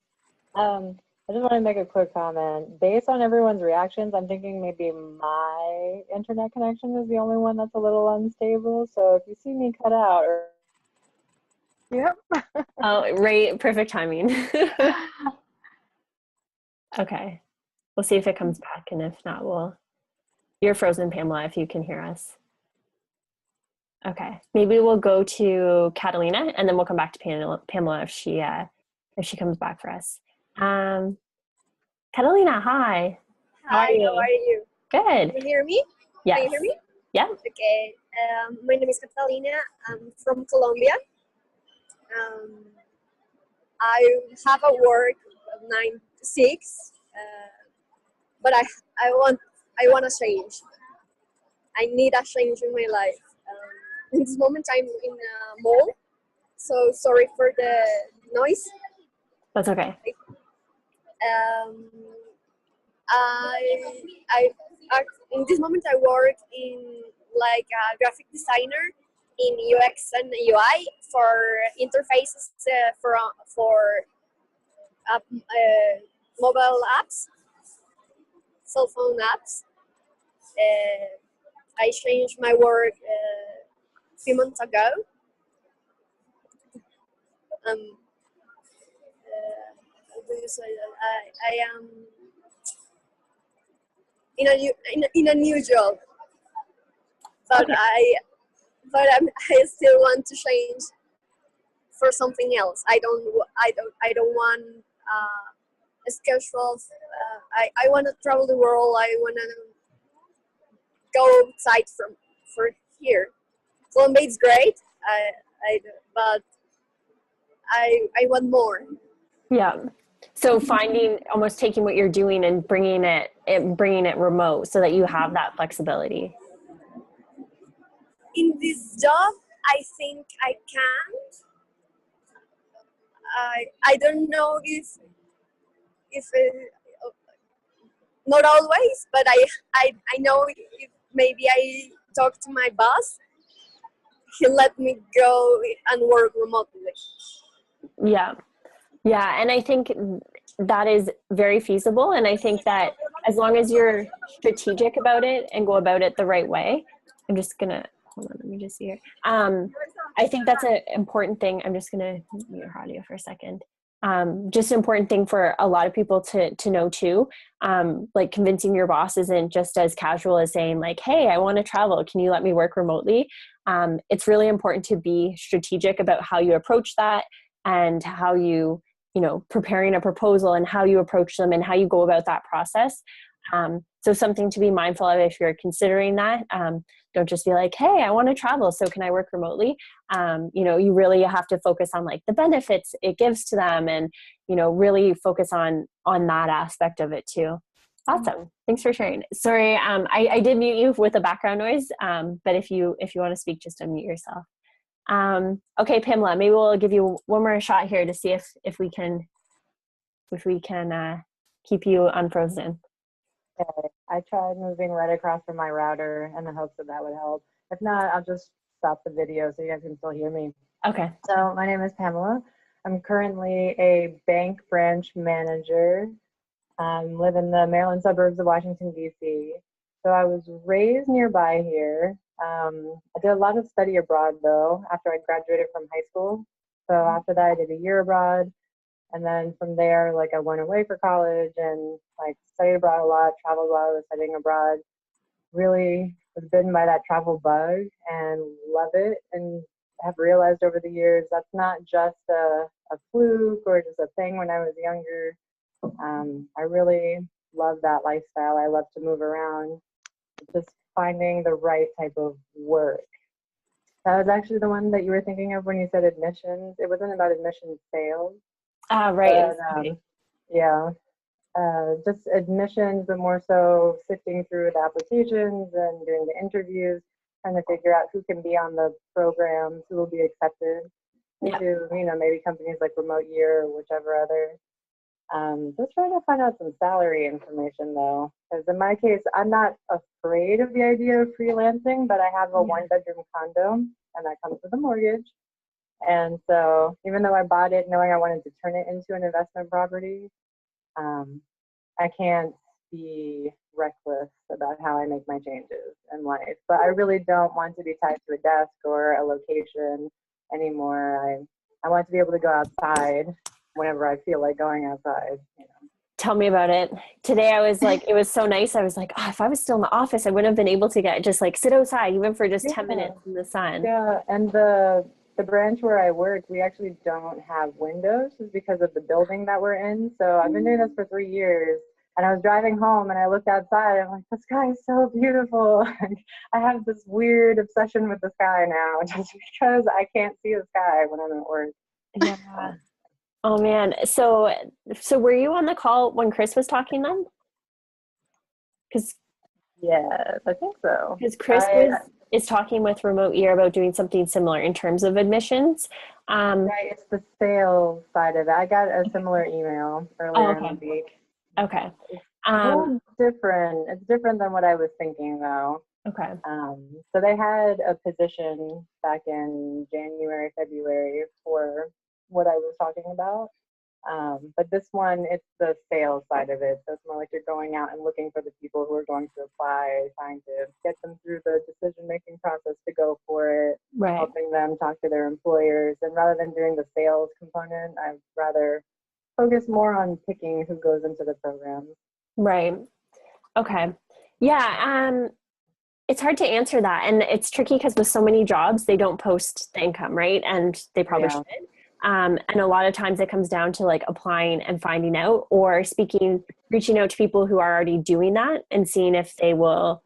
I just want to make a quick comment. Based on everyone's reactions, I'm thinking maybe my internet connection is the only one that's a little unstable. So if you see me cut out or... Yep. Oh, right. Perfect timing. Okay. We'll see if it comes back. And if not, you're frozen, Pamela, if you can hear us. Okay. Maybe we'll go to Catalina and then we'll come back to Pamela if she comes back for us. Catalina, hi. Hi, how are you? Good. Can you hear me? Yes. Can you hear me? Yeah. Okay. My name is Catalina. I'm from Colombia. I have a work of 9 to 6, but I want to change. I need a change in my life. In this moment, I'm in a mall, so sorry for the noise. That's okay. I in this moment I work in like a graphic designer in UX and UI for interfaces for mobile apps, cell phone apps. I changed my work a few months ago. How do you say that? I am in a new job, but Okay. I still want to change for something else. I don't want a schedule. I want to travel the world. I want to go outside for here. Colombia is great. But I want more. Yeah. So finding, almost taking what you're doing and bringing it remote so that you have that flexibility. In this job, I think I can. I don't know if not always, but I know if maybe I talk to my boss, he'll let me go and work remotely. Yeah. Yeah. And I think that is very feasible. And I think that as long as you're strategic about it and go about it the right way, I'm just going to, hold on, let me just see here. I think that's an important thing. I'm just going to mute your audio for a second. Just an important thing for a lot of people to know too. Like convincing your boss isn't just as casual as saying like, hey, I want to travel. Can you let me work remotely? It's really important to be strategic about how you approach that and how you preparing a proposal and how you approach them and how you go about that process. So something to be mindful of if you're considering that. Don't just be like, hey, I want to travel, so can I work remotely? You really have to focus on like the benefits it gives to them and, really focus on that aspect of it too. Awesome. Thanks for sharing. Sorry, I did mute you with the background noise, but if you want to speak, just unmute yourself. Okay, Pamela, maybe we'll give you one more shot here to see if we can keep you unfrozen. Okay. I tried moving right across from my router in the hopes that would help. If not, I'll just stop the video so you guys can still hear me. Okay. So my name is Pamela. I'm currently a bank branch manager. Live in the Maryland suburbs of Washington, D.C. So I was raised nearby here. I did a lot of study abroad though after I graduated from high school. So after that I did a year abroad, and then from there I went away for college and studied abroad a lot, traveled while I was studying abroad. Really was bitten by that travel bug and love it, and have realized over the years that's not just a fluke or just a thing when I was younger. I really love that lifestyle. I love to move around. Just finding the right type of work. That was actually the one that you were thinking of when you said admissions. It wasn't about admissions sales. Right. But, yeah. Just admissions, but more so sifting through the applications and doing the interviews, trying to figure out who can be on the programs, who will be accepted into, maybe companies like Remote Year or whichever other. Just trying to find out some salary information though, because in my case, I'm not afraid of the idea of freelancing, but I have a 1-bedroom condo and that comes with a mortgage. And so even though I bought it knowing I wanted to turn it into an investment property, I can't be reckless about how I make my changes in life. But I really don't want to be tied to a desk or a location anymore. I want to be able to go outside whenever I feel like going outside. Tell me about it. Today I was like, it was so nice. I was like, oh, if I was still in the office, I wouldn't have been able to just sit outside even for just 10 minutes in the sun. Yeah, and the branch where I work, we actually don't have windows just because of the building that we're in. So I've been doing this for 3 years. And I was driving home and I looked outside and I'm like, the sky is so beautiful. I have this weird obsession with the sky now just because I can't see the sky when I'm at work. Yeah. Oh man. So were you on the call when Chris was talking then? Yes, I think so. Because Chris is talking with Remote Year about doing something similar in terms of admissions. Right, it's the sales side of it. I got a similar email earlier in the week. Okay. It's a little different. It's different than what I was thinking, though. Okay. So they had a position back in January, February for what I was talking about. But this one, it's the sales side of it. So it's more like you're going out and looking for the people who are going to apply, trying to get them through the decision-making process to go for it, right. helping them talk to their employers. And rather than doing the sales component, I'd rather focus more on picking who goes into the program. Right. Okay. Yeah. It's hard to answer that. And it's tricky because with so many jobs, they don't post the income, right? And they probably should. And a lot of times it comes down to like applying and finding out, or reaching out to people who are already doing that and seeing if they will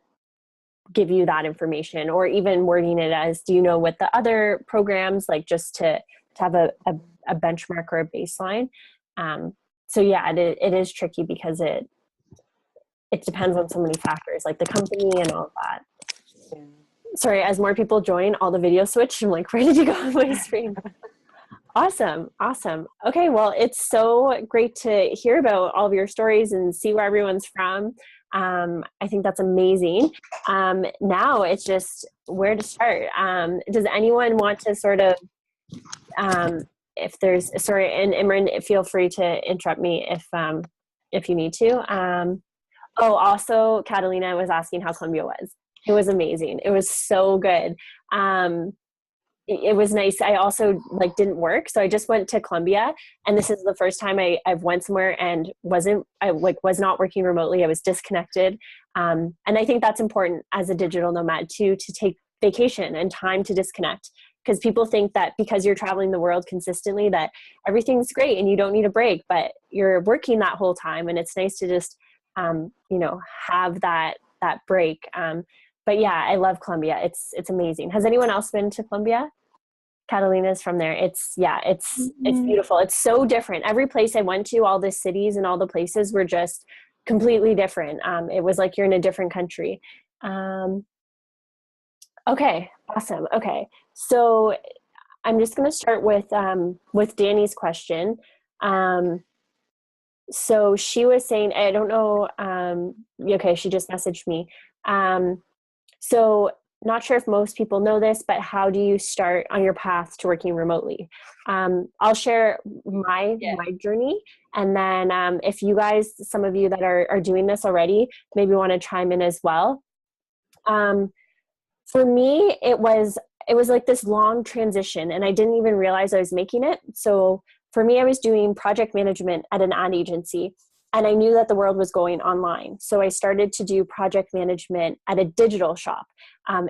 give you that information, or even wording it as, do you know what the other programs, like just to have a benchmark or a baseline. So yeah, it is tricky because it depends on so many factors, like the company and all of that. Yeah. Sorry, as more people join, all the videos switch. I'm like, where did you go on my screen? Awesome. Okay, well, it's so great to hear about all of your stories and see where everyone's from. I think that's amazing. Now it's just where to start. Does anyone want to sort of, if there's, sorry, and Imran, feel free to interrupt me if you need to. Also, Catalina was asking how Colombia was. It was amazing. It was so good. It was nice. I also didn't work. So I just went to Colombia, and this is the first time I've went somewhere and was not working remotely. I was disconnected. And I think that's important as a digital nomad too, to take vacation and time to disconnect, because people think that because you're traveling the world consistently that everything's great and you don't need a break, but you're working that whole time. And it's nice to just, have that break. But yeah, I love Colombia. It's amazing. Has anyone else been to Colombia? Catalina's from there. It's beautiful. It's so different. Every place I went to, all the cities and all the places were just completely different. It was like you're in a different country. Okay, awesome. Okay, so I'm just going to start with Danny's question. So she was saying, I don't know. Okay, she just messaged me. So not sure if most people know this, but how do you start on your path to working remotely? I'll share my journey. And then if you guys, some of you that are doing this already, maybe want to chime in as well. For me, it was like this long transition, and I didn't even realize I was making it. So for me, I was doing project management at an ad agency, and I knew that the world was going online. So I started to do project management at a digital shop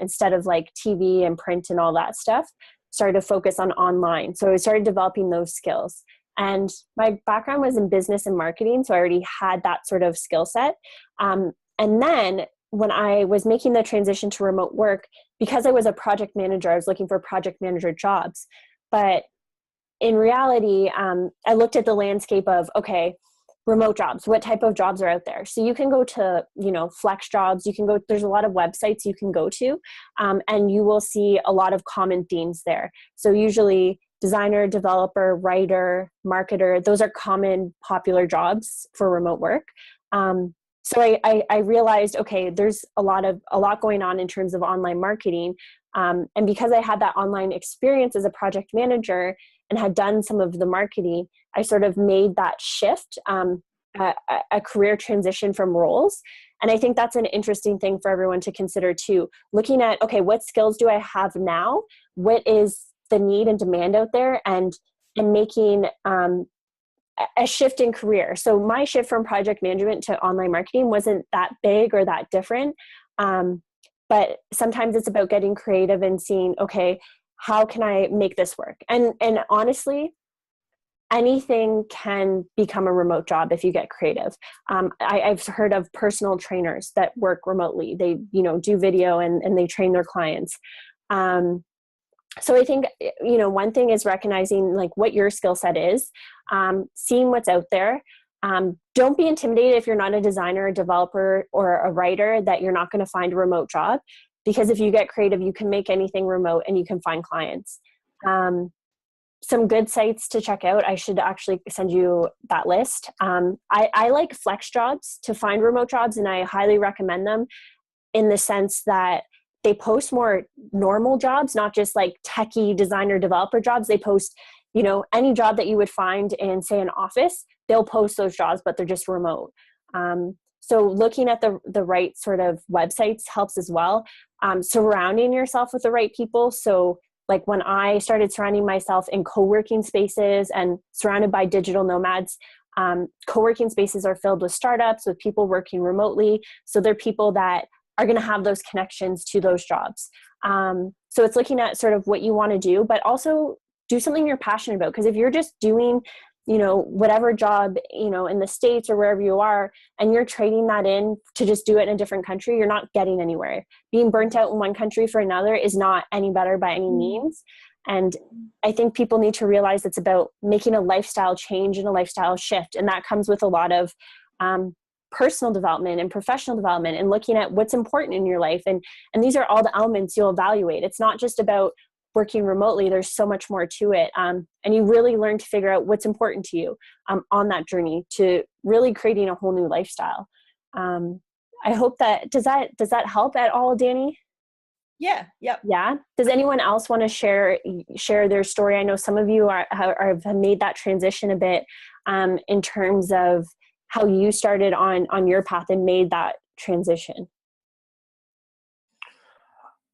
instead of like TV and print and all that stuff. Started to focus on online. So I started developing those skills. And my background was in business and marketing, so I already had that sort of skill set. And then when I was making the transition to remote work, because I was a project manager, I was looking for project manager jobs. But in reality, I looked at the landscape of, okay, remote jobs, what type of jobs are out there? So you can go to, flex jobs, there's a lot of websites you can go to, and you will see a lot of common themes there. So usually designer, developer, writer, marketer, those are common popular jobs for remote work. So I realized, okay, there's a lot going on in terms of online marketing. And because I had that online experience as a project manager and had done some of the marketing, I sort of made that shift, a career transition from roles. And I think that's an interesting thing for everyone to consider too. Looking at, okay, what skills do I have now? What is the need and demand out there? And making a shift in career. So my shift from project management to online marketing wasn't that big or that different. But sometimes it's about getting creative and seeing, okay, how can I make this work? And honestly, anything can become a remote job if you get creative. I've heard of personal trainers that work remotely. They, do video and they train their clients. So I think, one thing is recognizing like what your skill set is, seeing what's out there. Don't be intimidated if you're not a designer, a developer, or a writer that you're not going to find a remote job, because if you get creative, you can make anything remote and you can find clients. Some good sites to check out. I should actually send you that list. I like Flex Jobs to find remote jobs, and I highly recommend them in the sense that they post more normal jobs, not just like techie designer developer jobs. They post, any job that you would find in, say, an office, they'll post those jobs, but they're just remote. So looking at the right sort of websites helps as well. Surrounding yourself with the right people. So like when I started surrounding myself in co-working spaces and surrounded by digital nomads, co-working spaces are filled with startups, with people working remotely. So they're people that are going to have those connections to those jobs. So it's looking at sort of what you want to do, but also do something you're passionate about. Because if you're just doing, whatever job, in the States or wherever you are, and you're trading that in to just do it in a different country, you're not getting anywhere. Being burnt out in one country for another is not any better by any means. And I think people need to realize it's about making a lifestyle change and a lifestyle shift. And that comes with a lot of personal development and professional development and looking at what's important in your life. And these are all the elements you'll evaluate. It's not just about working remotely. There's so much more to it. And you really learn to figure out what's important to you on that journey to really creating a whole new lifestyle. I hope does that help at all, Danny? Yeah. Yep. Yeah. Does anyone else want to share their story? I know some of you have made that transition a bit in terms of how you started on your path and made that transition.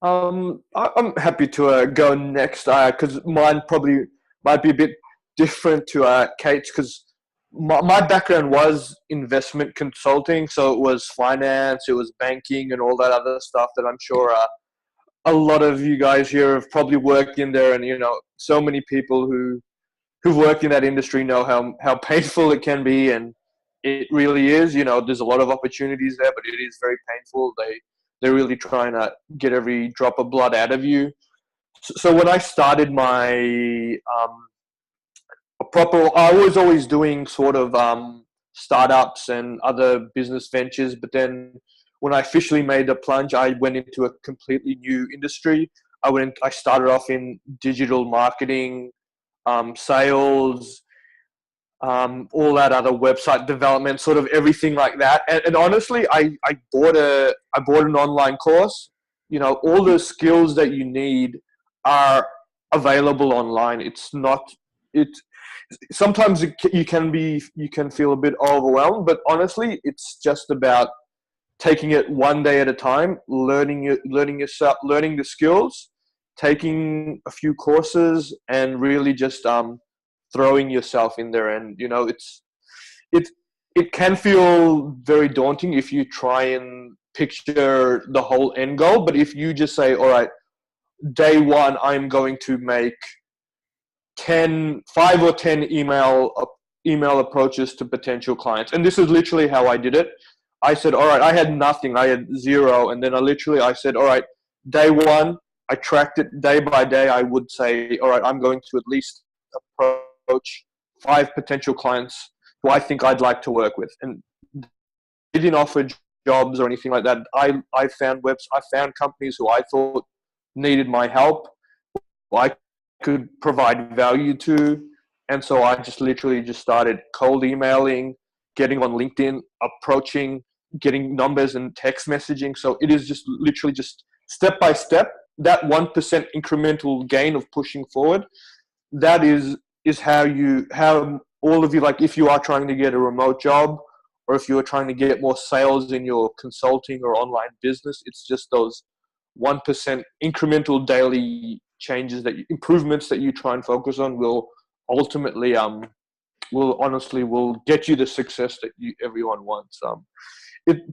I'm happy to go next because mine probably might be a bit different to Kate's, because my background was investment consulting, so it was finance, it was banking, and all that other stuff that I'm sure a lot of you guys here have probably worked in there, and so many people who've worked in that industry know how painful it can be, and it really is. There's a lot of opportunities there, but it is very painful. They're really trying to get every drop of blood out of you. So when I started my I was always doing sort of startups and other business ventures, but then when I officially made the plunge, I went into a completely new industry. I started off in digital marketing, sales, all that other website development, sort of everything like that. And honestly, I bought an online course. All the skills that you need are available online. Sometimes you can feel a bit overwhelmed, but honestly, it's just about taking it one day at a time, learning yourself, learning the skills, taking a few courses, and really just throwing yourself in there. And it can feel very daunting if you try and picture the whole end goal. But if you just say, all right, day one, I'm going to make 5 or 10 email approaches to potential clients. And this is literally how I did it. I said, all right, I had nothing. I had zero. And then I said, all right, day one, I tracked it day by day. I would say, all right, I'm going to at least approach 5 potential clients who I think I'd like to work with. And they didn't offer jobs or anything like that. I found companies who I thought needed my help, who I could provide value to. And so I just literally started cold emailing, getting on LinkedIn, approaching, getting numbers and text messaging. So it is just literally just step by step, that 1% incremental gain of pushing forward. That is how all of you, like if you are trying to get a remote job, or if you're trying to get more sales in your consulting or online business, it's just those 1% incremental daily changes, improvements that you try and focus on will ultimately will get you the success that everyone wants.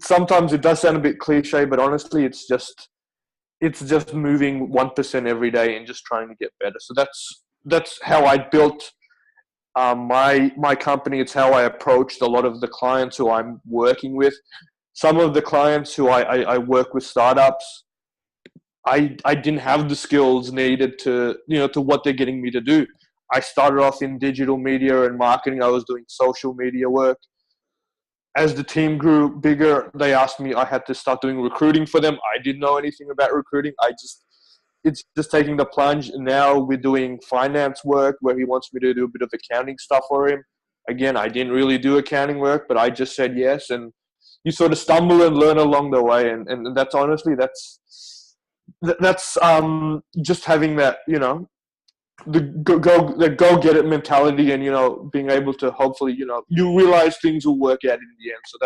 Sometimes it does sound a bit cliche, but honestly, it's just moving 1% every day and just trying to get better. So that's how I built My company, it's how I approached a lot of the clients who I'm working with. Some of the clients who I work with startups, I didn't have the skills needed to, to what they're getting me to do. I started off in digital media and marketing. I was doing social media work. As the team grew bigger, they asked me, I had to start doing recruiting for them. I didn't know anything about recruiting. It's just taking the plunge. Now we're doing finance work where he wants me to do a bit of accounting stuff for him. Again, I didn't really do accounting work, but I just said yes. And you sort of stumble and learn along the way. And that's honestly, that's just having that, the go get it mentality, and being able to hopefully you realize things will work out in the end. So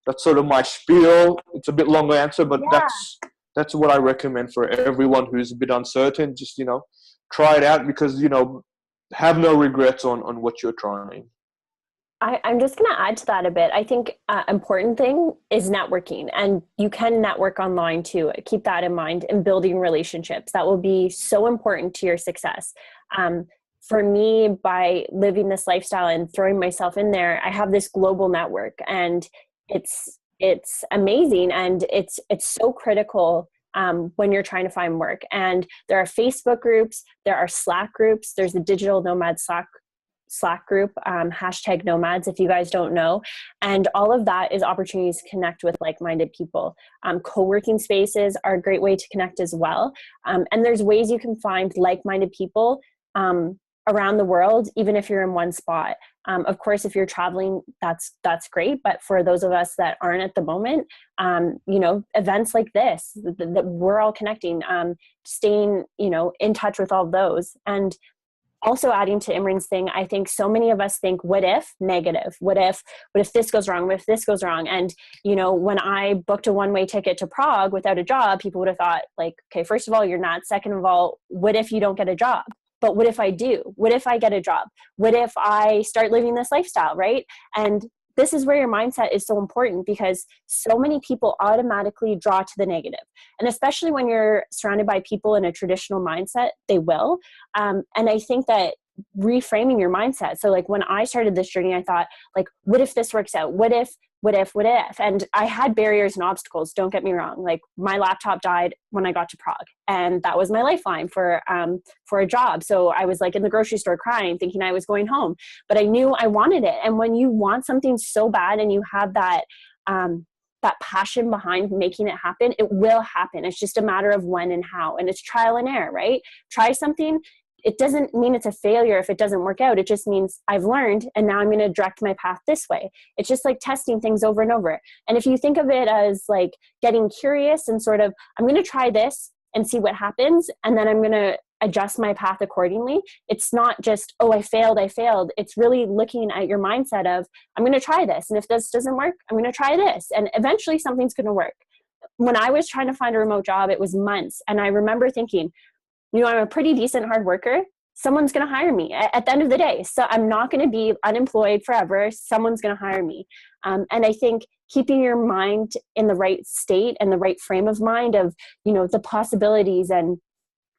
that's sort of my spiel. It's a bit long answer, but Yeah. that's what I recommend for everyone who's a bit uncertain. Just try it out, because have no regrets on what you're trying. I'm just going to add to that a bit. I think important thing is networking, and you can network online too. Keep that in mind, and building relationships. That will be so important to your success. For me, by living this lifestyle and throwing myself in there, I have this global network, and it's amazing, and it's so critical when you're trying to find work. And there are Facebook groups, there are Slack groups, there's the Digital Nomad Slack group, hashtag Nomads, if you guys don't know. And all of that is opportunities to connect with like-minded people. Co-working spaces are a great way to connect as well. And there's ways you can find like-minded people around the world, even if you're in one spot. Of course, if you're traveling, that's great. But for those of us that aren't at the moment, events like this, that we're all connecting, staying, in touch with all those. And also adding to Imran's thing, I think so many of us think, what if negative? What if this goes wrong? What if this goes wrong? And, when I booked a one-way ticket to Prague without a job, people would have thought like, okay, first of all, you're not. Second of all, what if you don't get a job? But what if I do? What if I get a job? What if I start living this lifestyle, right? And this is where your mindset is so important, because so many people automatically draw to the negative. And especially when you're surrounded by people in a traditional mindset, they will. And I think that reframing your mindset. So like when I started this journey, I thought like, what if this works out? What if? And I had barriers and obstacles, don't get me wrong. Like my laptop died when I got to Prague, and that was my lifeline for a job. So I was like in the grocery store crying, thinking I was going home, but I knew I wanted it. And when you want something so bad and you have that passion behind making it happen, it will happen. It's just a matter of when and how, and it's trial and error, right? Try something. It doesn't mean it's a failure if it doesn't work out. It just means I've learned, and now I'm going to direct my path this way. It's just like testing things over and over. And if you think of it as like getting curious and sort of, I'm going to try this and see what happens, and then I'm going to adjust my path accordingly. It's not just, oh, I failed. It's really looking at your mindset of, I'm going to try this. And if this doesn't work, I'm going to try this. And eventually something's going to work. When I was trying to find a remote job, it was months. And I remember thinking, I'm a pretty decent hard worker. Someone's going to hire me at the end of the day. So I'm not going to be unemployed forever. Someone's going to hire me. And I think keeping your mind in the right state and the right frame of mind of, the possibilities. And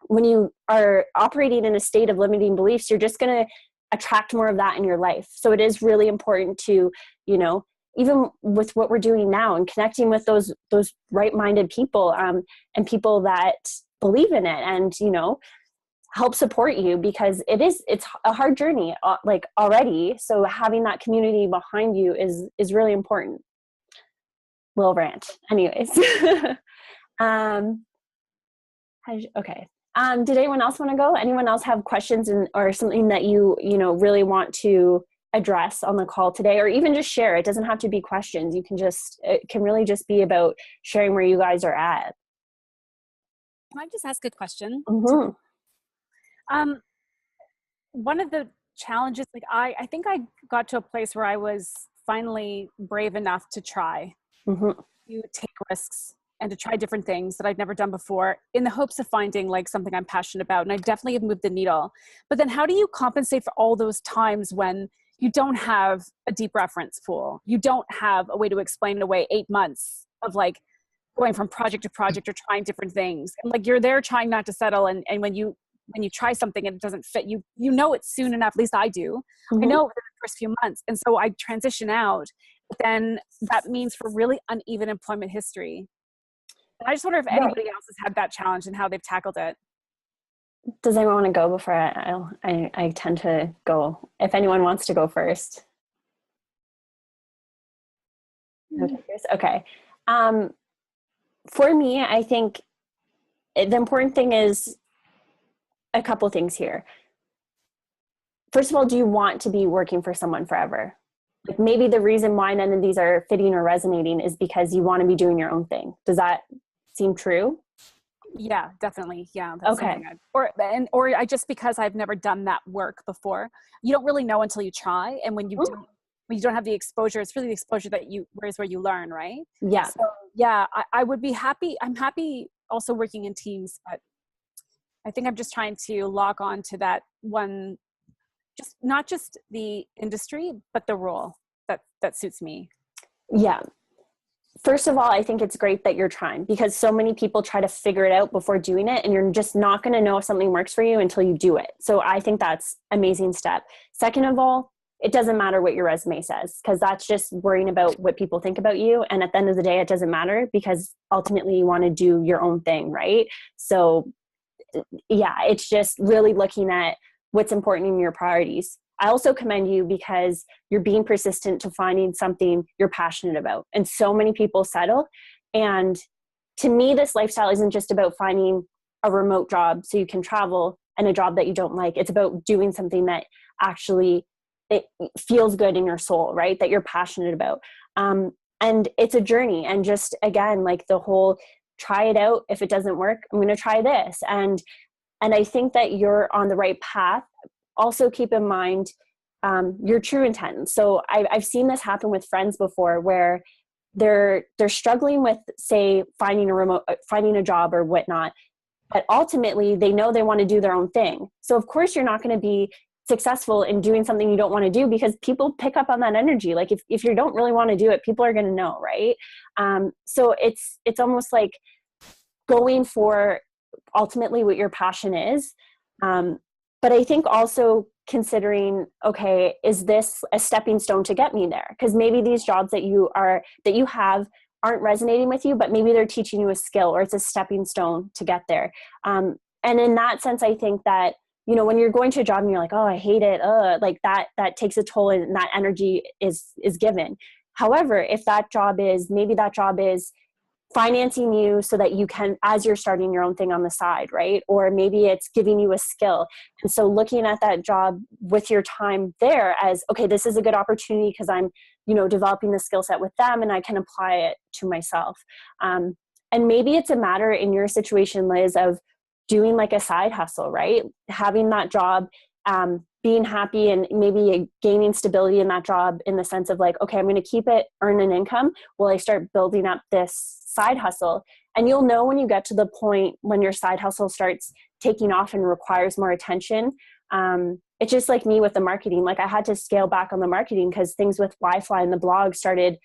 when you are operating in a state of limiting beliefs, you're just going to attract more of that in your life. So it is really important to, even with what we're doing now and connecting with those right-minded people and people that believe in it and, help support you, because it's a hard journey like already. So having that community behind you is really important. Little rant. Anyways. Okay. Did anyone else want to go? Anyone else have questions or something that you really want to address on the call today, or even just share? It doesn't have to be questions. It can really just be about sharing where you guys are at. Can I just ask a question? Mm-hmm. One of the challenges, like I think I got to a place where I was finally brave enough to try, to take risks and to try different things that I'd never done before, in the hopes of finding like something I'm passionate about. And I definitely have moved the needle. But then how do you compensate for all those times when you don't have a deep reference pool? You don't have a way to explain away 8 months of like going from project to project or trying different things. And like you're there trying not to settle. And when you when you try something and it doesn't fit, you know it soon enough, at least I do. Mm-hmm. I know within the first few months. And so I transition out, but then that means for really uneven employment history. And I just wonder if anybody else has had that challenge and how they've tackled it. Does anyone want to go before I tend to go? If anyone wants to go first. Okay. For me, I think the important thing is a couple things here. First of all, do you want to be working for someone forever? Like maybe the reason why none of these are fitting or resonating is because you want to be doing your own thing. Does that seem true? Yeah, definitely. Yeah. That's okay. Or I just because I've never done that work before. You don't really know until you try. And when you don't have the exposure, it's really the exposure that where you learn, right? Yeah. So yeah, I would be happy. I'm happy also working in teams, but I think I'm just trying to log on to that one, just not just the industry, but the role that suits me. Yeah. First of all, I think it's great that you're trying, because so many people try to figure it out before doing it, and you're just not going to know if something works for you until you do it. So I think that's an amazing step. Second of all, it doesn't matter what your resume says, because that's just worrying about what people think about you. And at the end of the day, it doesn't matter, because ultimately you want to do your own thing, right? So yeah, it's just really looking at what's important in your priorities. I also commend you because you're being persistent to finding something you're passionate about. And so many people settle. And to me, this lifestyle isn't just about finding a remote job so you can travel and a job that you don't like. It's about doing something that actually it feels good in your soul, right? That you're passionate about. And it's a journey. And just again, like the whole try it out. If it doesn't work, I'm going to try this. And I think that you're on the right path. Also keep in mind your true intent. So I've seen this happen with friends before, where they're struggling with, say, finding a job or whatnot, but ultimately they know they want to do their own thing. So of course you're not going to be successful in doing something you don't want to do, because people pick up on that energy. Like if you don't really want to do it, people are going to know, right? So it's almost like going for ultimately what your passion is. But I think also considering, okay, is this a stepping stone to get me there? Because maybe these jobs that you have aren't resonating with you, but maybe they're teaching you a skill, or it's a stepping stone to get there. And in that sense, I think that, you know, when you're going to a job and you're like, oh, I hate it, like that takes a toll, and that energy is given. However, if that job is financing you so that you can, as you're starting your own thing on the side, right? Or maybe it's giving you a skill. And so looking at that job with your time there as, okay, this is a good opportunity because I'm, you know, developing the skill set with them and I can apply it to myself. And maybe it's a matter in your situation, Liz, of doing like a side hustle, right? Having that job, being happy, and maybe gaining stability in that job in the sense of like, okay, I'm going to keep it, earn an income while I start building up this side hustle. And you'll know when you get to the point when your side hustle starts taking off and requires more attention. It's just like me with the marketing. Like I had to scale back on the marketing because things with WiFly and the blog started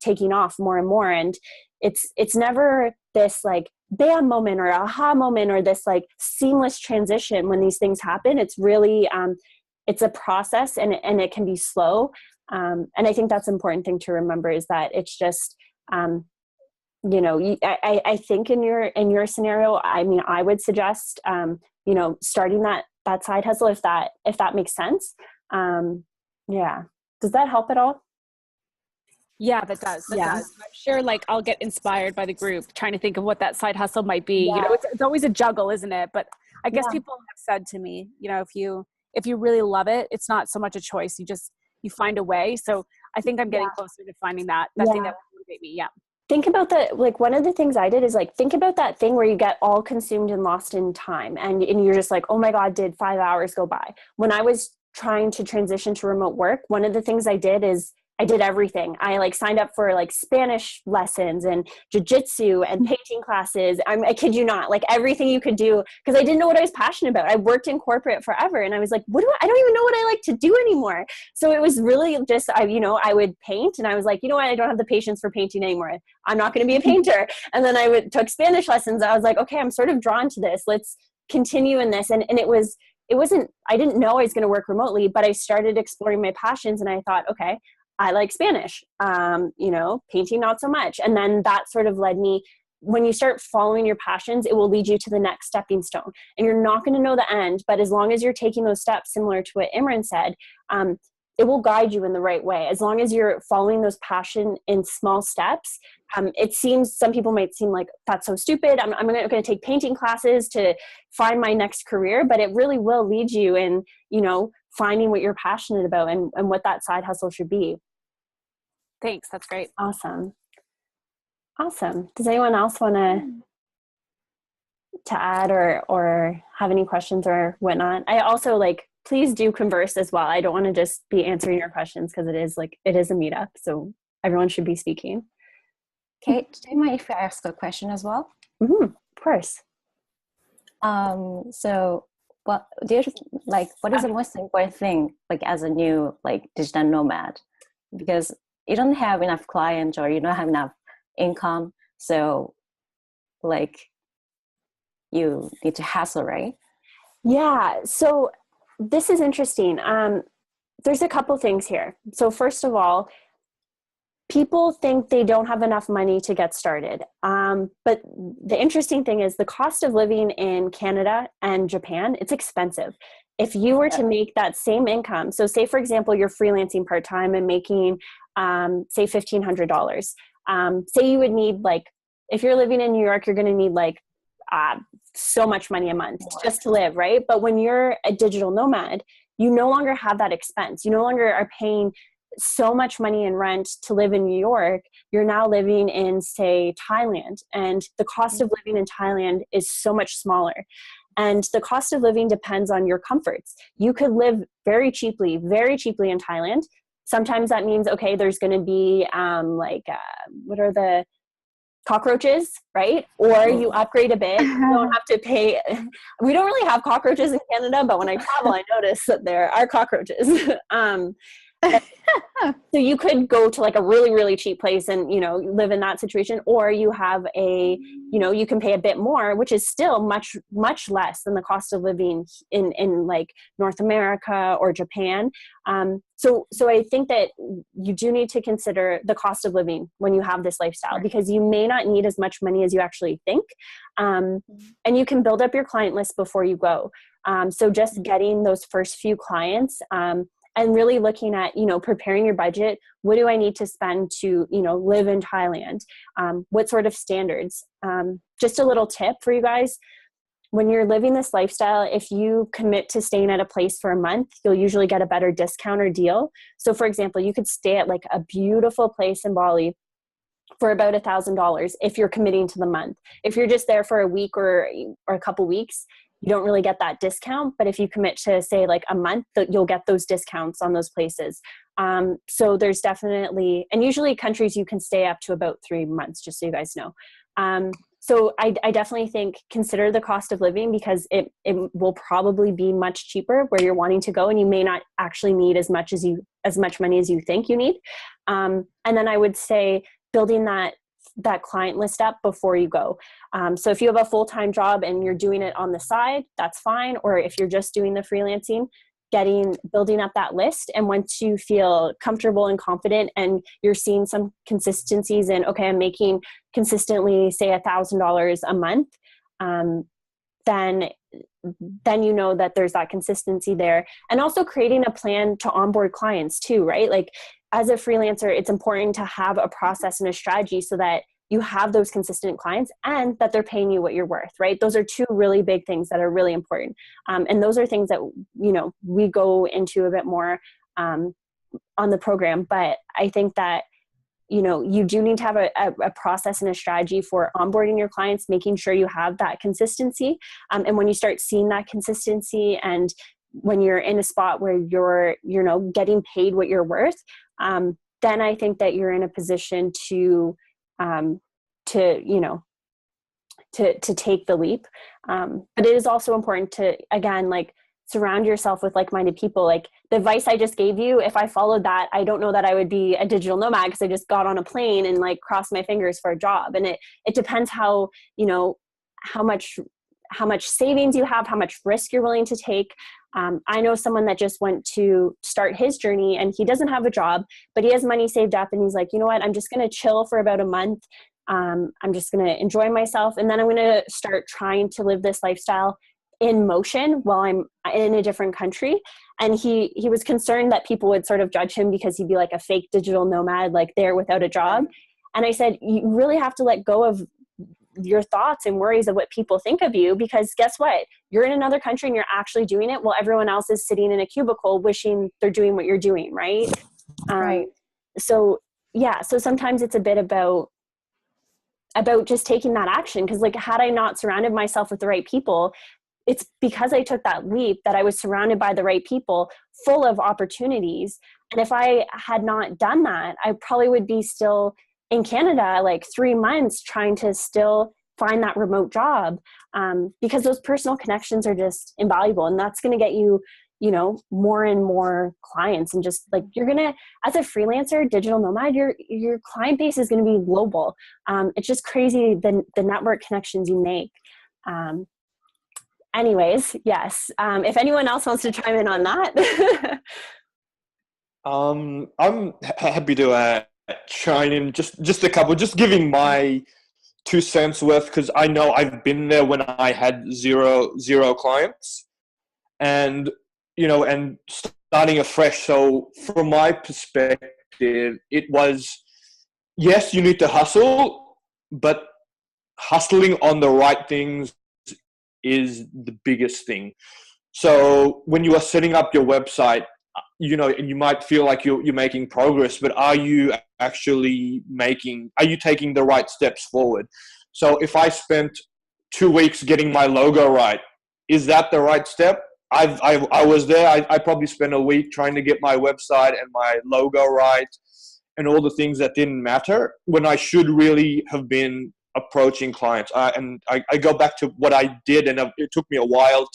taking off more and more. And it's never this like bam moment or aha moment or this like seamless transition when these things happen. It's really, it's a process, and it can be slow. And I think that's an important thing to remember, is that it's just, you know, I think in your scenario, I mean, I would suggest, you know, starting that side hustle, if that makes sense. Yeah. Does that help at all? Yeah, that does. That does. I'm sure like I'll get inspired by the group trying to think of what that side hustle might be. Yeah. You know, it's always a juggle, isn't it? But I guess people have said to me, you know, if you really love it, it's not so much a choice. You find a way. So I think I'm getting closer to finding that thing that will motivate me. Yeah. Think about one of the things I did is like, think about that thing where you get all consumed and lost in time. And you're just like, oh my God, did 5 hours go by? When I was trying to transition to remote work, one of the things I did is I did everything. I like signed up for like Spanish lessons and jiu-jitsu and painting classes. I kid you not, like everything you could do, because I didn't know what I was passionate about. I worked in corporate forever, and I was like, I don't even know what I like to do anymore. So it was really just, I would paint, and I was like, you know what? I don't have the patience for painting anymore. I'm not going to be a painter. And then took Spanish lessons. I was like, okay, I'm sort of drawn to this. Let's continue in this. And it wasn't, I didn't know I was going to work remotely, but I started exploring my passions and I thought, okay, I like Spanish, you know, painting, not so much. And then that sort of led me, when you start following your passions, it will lead you to the next stepping stone, and you're not going to know the end, but as long as you're taking those steps, similar to what Imran said, it will guide you in the right way. As long as you're following those passion in small steps, it seems, some people might seem like that's so stupid. I'm going to take painting classes to find my next career, but it really will lead you in, you know, finding what you're passionate about and what that side hustle should be. Thanks. That's great. Awesome. Does anyone else want to add or have any questions or whatnot? I also please do converse as well. I don't want to just be answering your questions because it is a meetup. So everyone should be speaking. Okay, do you mind if I ask a question as well? Mm-hmm, of course. So what is the most important thing, as a new digital nomad? Because you don't have enough clients or you don't have enough income, so you need to hustle, right? Yeah, so this is interesting. There's a couple things here. So first of all, people think they don't have enough money to get started. But the interesting thing is the cost of living in Canada and Japan, it's expensive. If you were to make that same income, so say for example, you're freelancing part-time and making, say $1,500. Say you would need if you're living in New York, you're going to need so much money a month just to live, right? But when you're a digital nomad, you no longer have that expense. You no longer are paying so much money in rent to live in New York. You're now living in, say, Thailand, and the cost of living in Thailand is so much smaller. And the cost of living depends on your comforts. You could live very cheaply in Thailand. Sometimes that means, okay, there's going to be what are the cockroaches, right? Or you upgrade a bit. You don't have to pay. We don't really have cockroaches in Canada, but when I travel, I notice that there are cockroaches. So you could go to a really, really cheap place and, you know, live in that situation, or you have you can pay a bit more, which is still much, much less than the cost of living in North America or Japan. So I think that you do need to consider the cost of living when you have this lifestyle, because you may not need as much money as you actually think. And you can build up your client list before you go. So just getting those first few clients, and really looking at, preparing your budget. What do I need to spend to, live in Thailand? What sort of standards? Just a little tip for you guys. When you're living this lifestyle, if you commit to staying at a place for a month, you'll usually get a better discount or deal. So for example, you could stay at a beautiful place in Bali for about $1,000 if you're committing to the month. If you're just there for a week or a couple weeks, you don't really get that discount. But if you commit to say a month, you'll get those discounts on those places. So there's definitely, and usually countries you can stay up to about 3 months, just so you guys know. So I definitely think consider the cost of living, because it will probably be much cheaper where you're wanting to go, and you may not actually need as much money as you think you need. And then I would say building that client list up before you go. So if you have a full-time job and you're doing it on the side, that's fine. Or if you're just doing the freelancing, building up that list. And once you feel comfortable and confident and you're seeing some consistencies in, okay, I'm making consistently, say $1,000 a month, then you know that there's that consistency there. And also creating a plan to onboard clients too, right? As a freelancer, it's important to have a process and a strategy so that you have those consistent clients and that they're paying you what you're worth, right? Those are two really big things that are really important. And those are things that, we go into a bit more on the program. But I think that, you do need to have a process and a strategy for onboarding your clients, making sure you have that consistency. And when you start seeing that consistency, and when you're in a spot where you're, getting paid what you're worth, then I think that you're in a position to take the leap. But it is also important to, again, surround yourself with like-minded people. The advice I just gave you, if I followed that, I don't know that I would be a digital nomad, because I just got on a plane and crossed my fingers for a job. And it depends how much how much savings you have, how much risk you're willing to take. I know someone that just went to start his journey and he doesn't have a job, but he has money saved up and he's like, you know what, I'm just going to chill for about a month. I'm just going to enjoy myself. And then I'm going to start trying to live this lifestyle in motion while I'm in a different country. And he was concerned that people would sort of judge him because he'd be like a fake digital nomad, like there without a job. And I said, you really have to let go of your thoughts and worries of what people think of you, because guess what? You're in another country and you're actually doing it while everyone else is sitting in a cubicle wishing they're doing what you're doing, right? Right. So yeah, so sometimes it's a bit about just taking that action, because like had I not surrounded myself with the right people, it's because I took that leap that I was surrounded by the right people full of opportunities. And if I had not done that, I probably would be still in Canada like 3 months trying to still find that remote job, because those personal connections are just invaluable. And that's going to get you, you know, more and more clients. And just like, you're going to, as a freelancer, digital nomad, your client base is going to be global. It's just crazy the network connections you make. Anyways, yes. If anyone else wants to chime in on that. I'm happy to chime in just a couple, just giving my 2 cents worth, because I know I've been there when I had zero clients, and you know, and starting afresh. So from my perspective, it was, yes, you need to hustle, but hustling on the right things is the biggest thing. So when you are setting up your website, you know, and you might feel like you're making progress, but are you taking the right steps forward? So if I spent 2 weeks getting my logo right, is that the right step? I was there. I probably spent a week trying to get my website and my logo right and all the things that didn't matter, when I should really have been approaching clients. And I go back to what I did, and it took me a while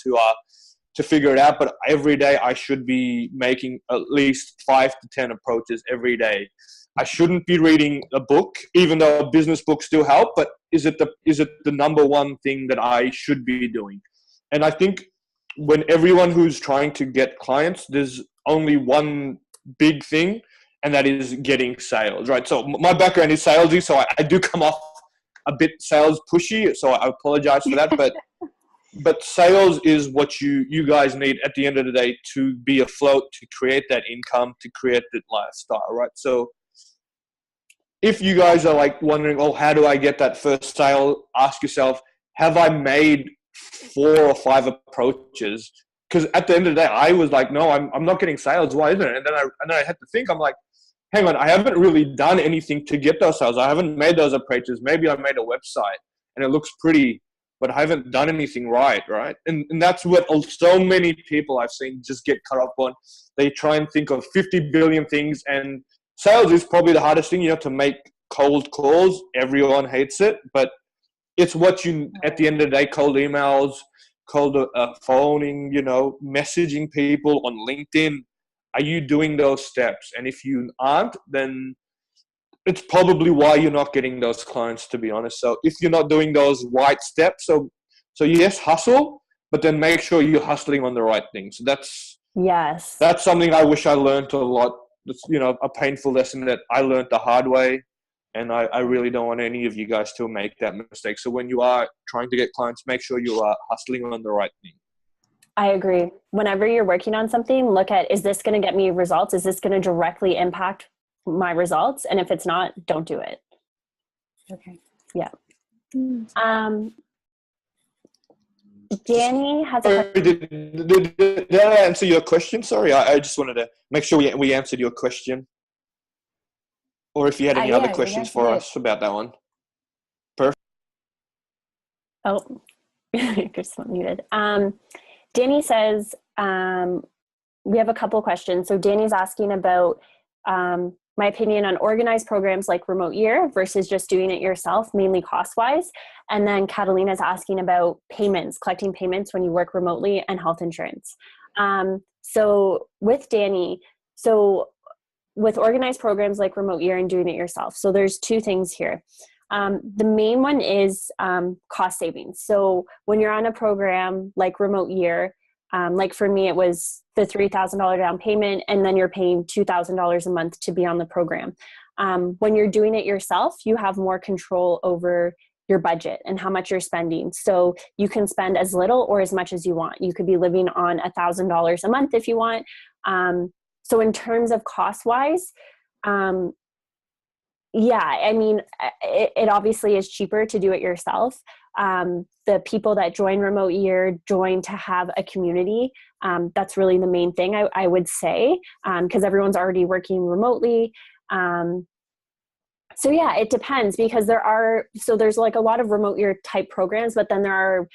to figure it out, but every day I should be making at least 5 to 10 approaches every day. I shouldn't be reading a book, even though business books still help, but is it the number one thing that I should be doing? And I think when everyone who's trying to get clients, there's only one big thing, and that is getting sales, right? So my background is salesy, so I do come off a bit sales pushy, so I apologize for that, but sales is what you guys need at the end of the day to be afloat, to create that income, to create that lifestyle, right? So if you guys are like wondering, oh, how do I get that first sale? Ask yourself, have I made 4 or 5 approaches? Because at the end of the day, I was like, no, I'm not getting sales. Why isn't it? And then I had to think, I'm like, hang on, I haven't really done anything to get those sales. I haven't made those approaches. Maybe I made a website and it looks pretty, but I haven't done anything right? And that's what so many people I've seen just get caught up on. They try and think of 50 billion things, and sales is probably the hardest thing, you know, to make cold calls. Everyone hates it, but it's what you, at the end of the day, cold emails, cold phoning, you know, messaging people on LinkedIn. Are you doing those steps? And if you aren't, then it's probably why you're not getting those clients, to be honest. So if you're not doing those right steps, so yes, hustle, but then make sure you're hustling on the right things. That's something I wish I learned a lot. It's, you know, a painful lesson that I learned the hard way. And I really don't want any of you guys to make that mistake. So when you are trying to get clients, make sure you are hustling on the right thing. I agree. Whenever you're working on something, look at, is this going to get me results? Is this going to directly impact my results? And if it's not, don't do it. Okay. Yeah. Danny has a question. Did I answer your question? Sorry, I just wanted to make sure we answered your question. Or if you had any other questions for us about that one. Perfect. Oh, Chris muted. Danny says, we have a couple of questions. So Danny's asking about my opinion on organized programs like Remote Year versus just doing it yourself, mainly cost-wise. And then Catalina's asking about payments, collecting payments when you work remotely, and health insurance. So with Danny, with organized programs like Remote Year and doing it yourself. So there's 2 things here. The main one is cost savings. So when you're on a program like Remote Year, like for me, it was the $3,000 down payment, and then you're paying $2,000 a month to be on the program. When you're doing it yourself, you have more control over your budget and how much you're spending. So you can spend as little or as much as you want. You could be living on $1,000 a month if you want. So in terms of cost-wise, yeah, I mean, it obviously is cheaper to do it yourself. The people that join Remote Year join to have a community. That's really the main thing I would say, because everyone's already working remotely. So yeah, it depends, because there's like a lot of Remote Year type programs, but then there are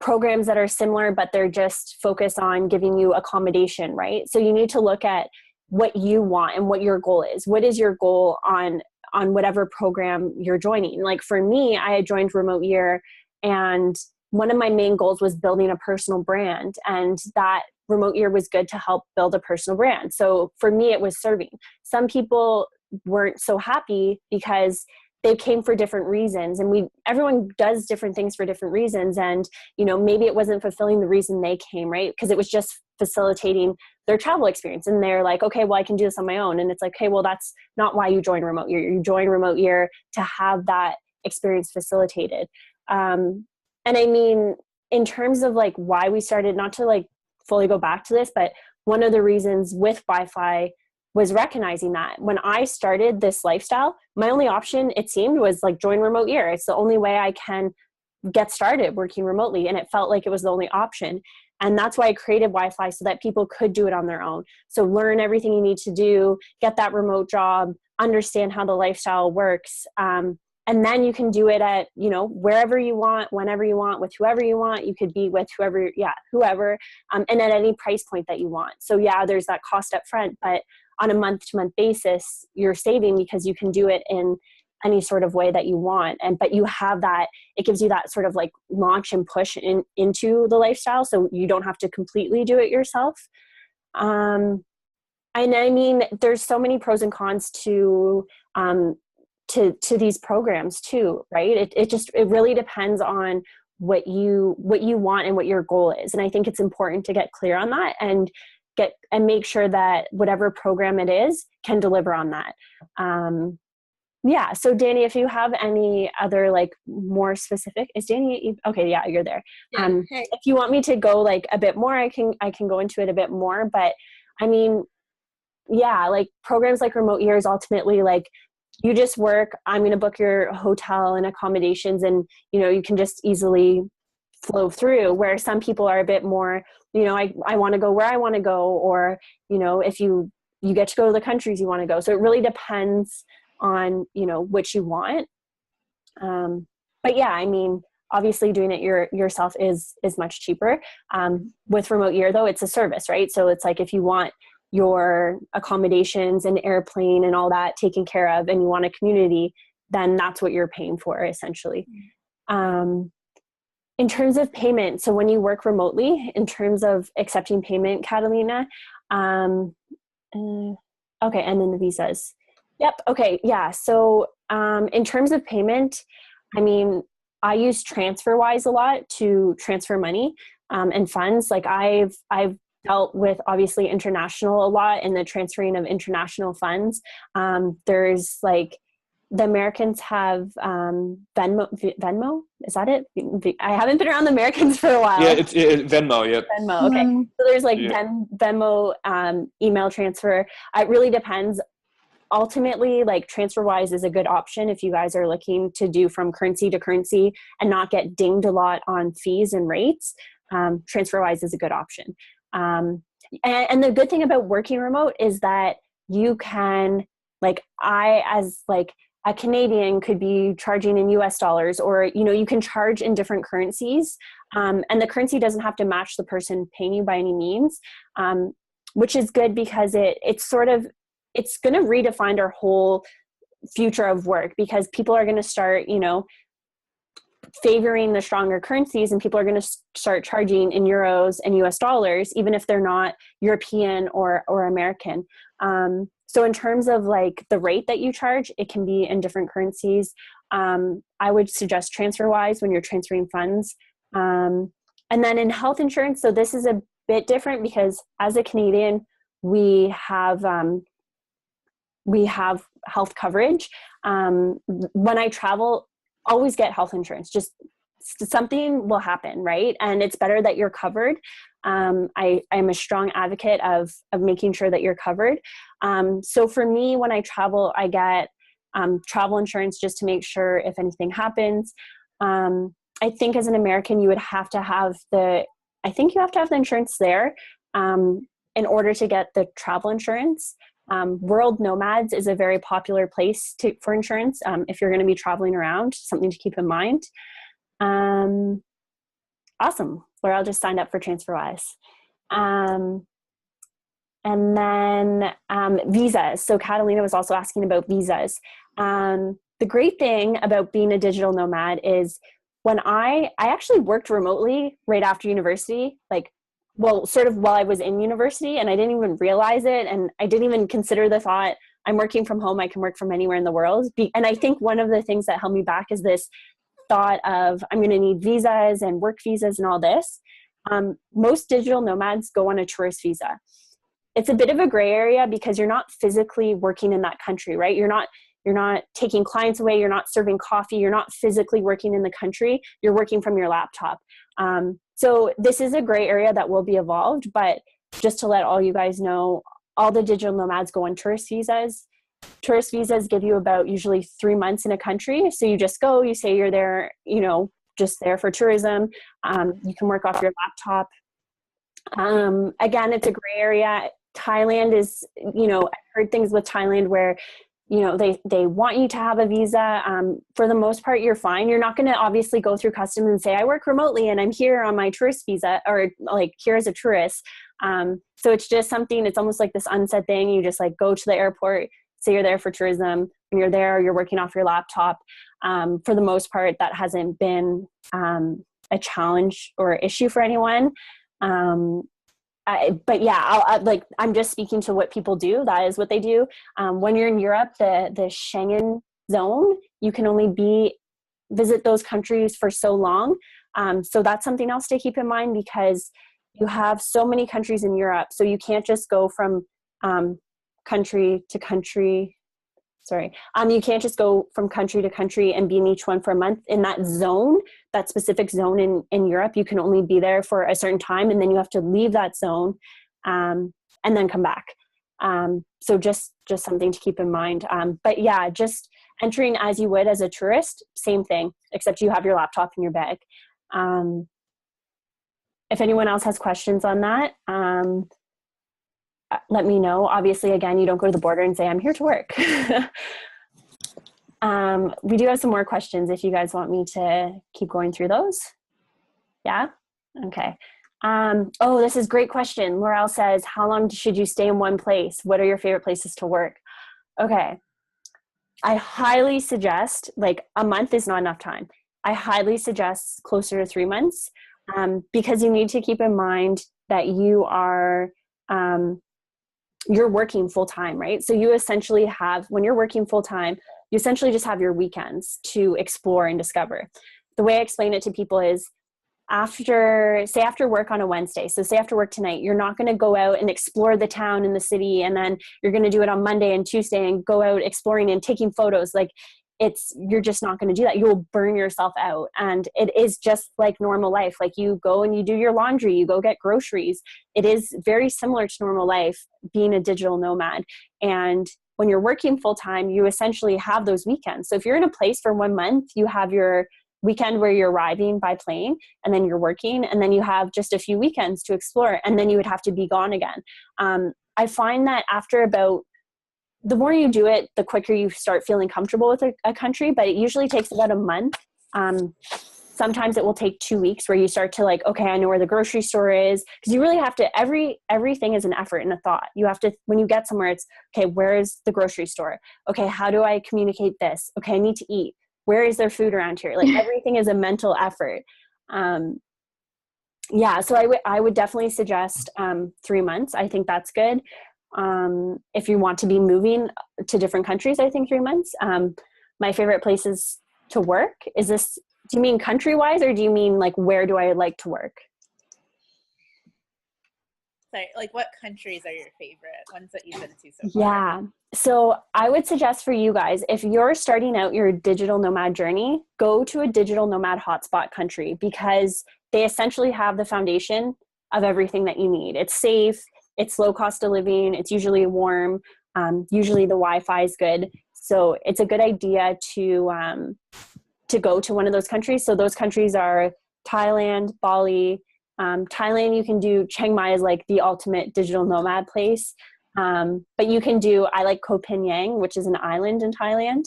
programs that are similar, but they're just focused on giving you accommodation, right? So you need to look at what you want and what your goal is. What is your goal on whatever program you're joining? Like for me, I had joined Remote Year, and one of my main goals was building a personal brand, and that Remote Year was good to help build a personal brand. So for me, it was serving. Some people weren't so happy because they came for different reasons, and everyone does different things for different reasons. And, maybe it wasn't fulfilling the reason they came, right? Because it was just facilitating their travel experience. And they're like, okay, well, I can do this on my own. And it's like, okay, well, that's not why you join Remote Year. You join Remote Year to have that experience facilitated. And I mean, in terms of like why we started, not to like fully go back to this, but one of the reasons with WiFly was recognizing that when I started this lifestyle, my only option, it seemed, was like join Remote Year. It's the only way I can get started working remotely. And it felt like it was the only option. And that's why I created WiFly, so that people could do it on their own. So learn everything you need to do, get that remote job, understand how the lifestyle works. And then you can do it at, wherever you want, whenever you want, with whoever you want. You could be with whoever, and at any price point that you want. So yeah, there's that cost up front, but on a month-to-month basis, you're saving because you can do it in any sort of way that you want. But you have that, it gives you that sort of like launch and push into the lifestyle, so you don't have to completely do it yourself. And I mean, there's so many pros and cons to these programs too, right? It really depends on what you want and what your goal is. And I think it's important to get clear on that and make sure that whatever program it is can deliver on that. Yeah. So Danny, if you have any other like more specific, is Danny, okay. Yeah, you're there. Yeah. If you want me to go like a bit more, I can go into it a bit more, but I mean, yeah, like programs like Remote Year is ultimately like, you just work, I'm going to book your hotel and accommodations, and, you can just easily flow through, where some people are a bit more, I want to go where I want to go, or, if you get to go to the countries you want to go. So it really depends on, what you want. But yeah, I mean, obviously doing it yourself is much cheaper. With Remote Year though, it's a service, right? So it's like, if you want your accommodations and airplane and all that taken care of, and you want a community, then that's what you're paying for essentially. In terms of payment, so when you work remotely, in terms of accepting payment, Catalina, okay, and then the visas. Yep. Okay. Yeah. So in terms of payment, I mean, I use TransferWise a lot to transfer money and funds. Like I've dealt with obviously international a lot, and the transferring of international funds. There's like, the Americans have Venmo. Is that it? I haven't been around the Americans for a while. Yeah, it's Venmo. Yeah. Venmo. Okay. So there's like Venmo email transfer. It really depends. Ultimately, like TransferWise is a good option if you guys are looking to do from currency to currency and not get dinged a lot on fees and rates. TransferWise is a good option. And the good thing about working remote is that you can, like, I as like a Canadian could be charging in US dollars, or, you can charge in different currencies. And the currency doesn't have to match the person paying you by any means, which is good because it's going to redefine our whole future of work, because people are going to start, favoring the stronger currencies, and people are going to start charging in euros and US dollars, even if they're not European or American. So in terms of like the rate that you charge, it can be in different currencies. I would suggest TransferWise when you're transferring funds. And then in health insurance, so this is a bit different because as a Canadian, we have health coverage. When I travel, always get health insurance. Just something will happen, right? And it's better that you're covered. I'm a strong advocate of making sure that you're covered. So for me, when I travel, I get travel insurance just to make sure if anything happens. I think as an American, you would have to have the insurance there in order to get the travel insurance. World Nomads is a very popular place for insurance if you're going to be traveling around, something to keep in mind. Awesome. Laurel just signed up for TransferWise. And then visas. So Catalina was also asking about visas. The great thing about being a digital nomad is when I actually worked remotely right after university, sort of while I was in university, and I didn't even realize it. And I didn't even consider the thought, I'm working from home, I can work from anywhere in the world. And I think one of the things that held me back is this thought of, I'm going to need visas and work visas and all this. Most digital nomads go on a tourist visa. It's a bit of a gray area because you're not physically working in that country, right? You're not taking clients away. You're not serving coffee. You're not physically working in the country. You're working from your laptop. So this is a gray area that will be evolved, but just to let all you guys know, all the digital nomads go on tourist visas. Tourist visas give you about usually 3 months in a country. So you just go, you say you're there, just there for tourism. You can work off your laptop. Again, it's a gray area. Thailand is, I've heard things with Thailand where, they want you to have a visa. For the most part, you're fine. You're not going to obviously go through customs and say, I work remotely and I'm here on my tourist visa, or like here as a tourist. So it's just something, it's almost like this unsaid thing. You just like go to the airport, say you're there for tourism. When you're there, you're working off your laptop. For the most part, that hasn't been a challenge or issue for anyone. But yeah, I'm just speaking to what people do. That is what they do. When you're in Europe, the Schengen zone, you can only visit those countries for so long. So that's something else to keep in mind because you have so many countries in Europe. So you can't just go from country to country. You can't just go from country to country and be in each one for a month. In that zone, that specific zone in Europe, you can only be there for a certain time, and then you have to leave that zone and then come back. So just something to keep in mind. But yeah, just entering as you would as a tourist, same thing, except you have your laptop in your bag. If anyone else has questions on that, let me know. Obviously, again, you don't go to the border and say, I'm here to work. We do have some more questions if you guys want me to keep going through those. Yeah? Okay. This is a great question. Laurel says, how long should you stay in one place? What are your favorite places to work? Okay. I highly suggest, a month is not enough time. I highly suggest closer to 3 months because you need to keep in mind that you are you're working full time, right? So you essentially when you're working full time, you essentially just have your weekends to explore and discover. The way I explain it to people is after work on a Wednesday, so say after work tonight, you're not going to go out and explore the town and the city, and then you're going to do it on Monday and Tuesday and go out exploring and taking photos. You're just not going to do that. You'll burn yourself out. And it is just like normal life. Like you go and you do your laundry, you go get groceries. It is very similar to normal life being a digital nomad. And when you're working full time, you essentially have those weekends. So if you're in a place for 1 month, you have your weekend where you're arriving by plane and then you're working, and then you have just a few weekends to explore, and then you would have to be gone again. I find that after the more you do it, the quicker you start feeling comfortable with a country, but it usually takes about a month. Sometimes it will take 2 weeks where you start to okay, I know where the grocery store is. Because you really have to, everything is an effort and a thought. You have to, when you get somewhere, it's, okay, where is the grocery store? Okay, how do I communicate this? Okay, I need to eat. Where is there food around here? Everything is a mental effort. So I would definitely suggest 3 months. I think that's good. if you want to be moving to different countries, I think 3 months. My favorite places to work is this, do you mean country-wise, or do you mean like where do I like to work? Sorry, like what countries are your favorite ones that you've been to so far? Yeah. So I would suggest for you guys, if you're starting out your digital nomad journey, go to a digital nomad hotspot country, because they essentially have the foundation of everything that you need. It's safe, it's low cost of living, it's usually warm, usually the Wi-Fi is good. So it's a good idea to go to one of those countries. So those countries are Thailand, Bali. Thailand, you can do, Chiang Mai is like the ultimate digital nomad place. But you can do, I like Koh Phangan, which is an island in Thailand.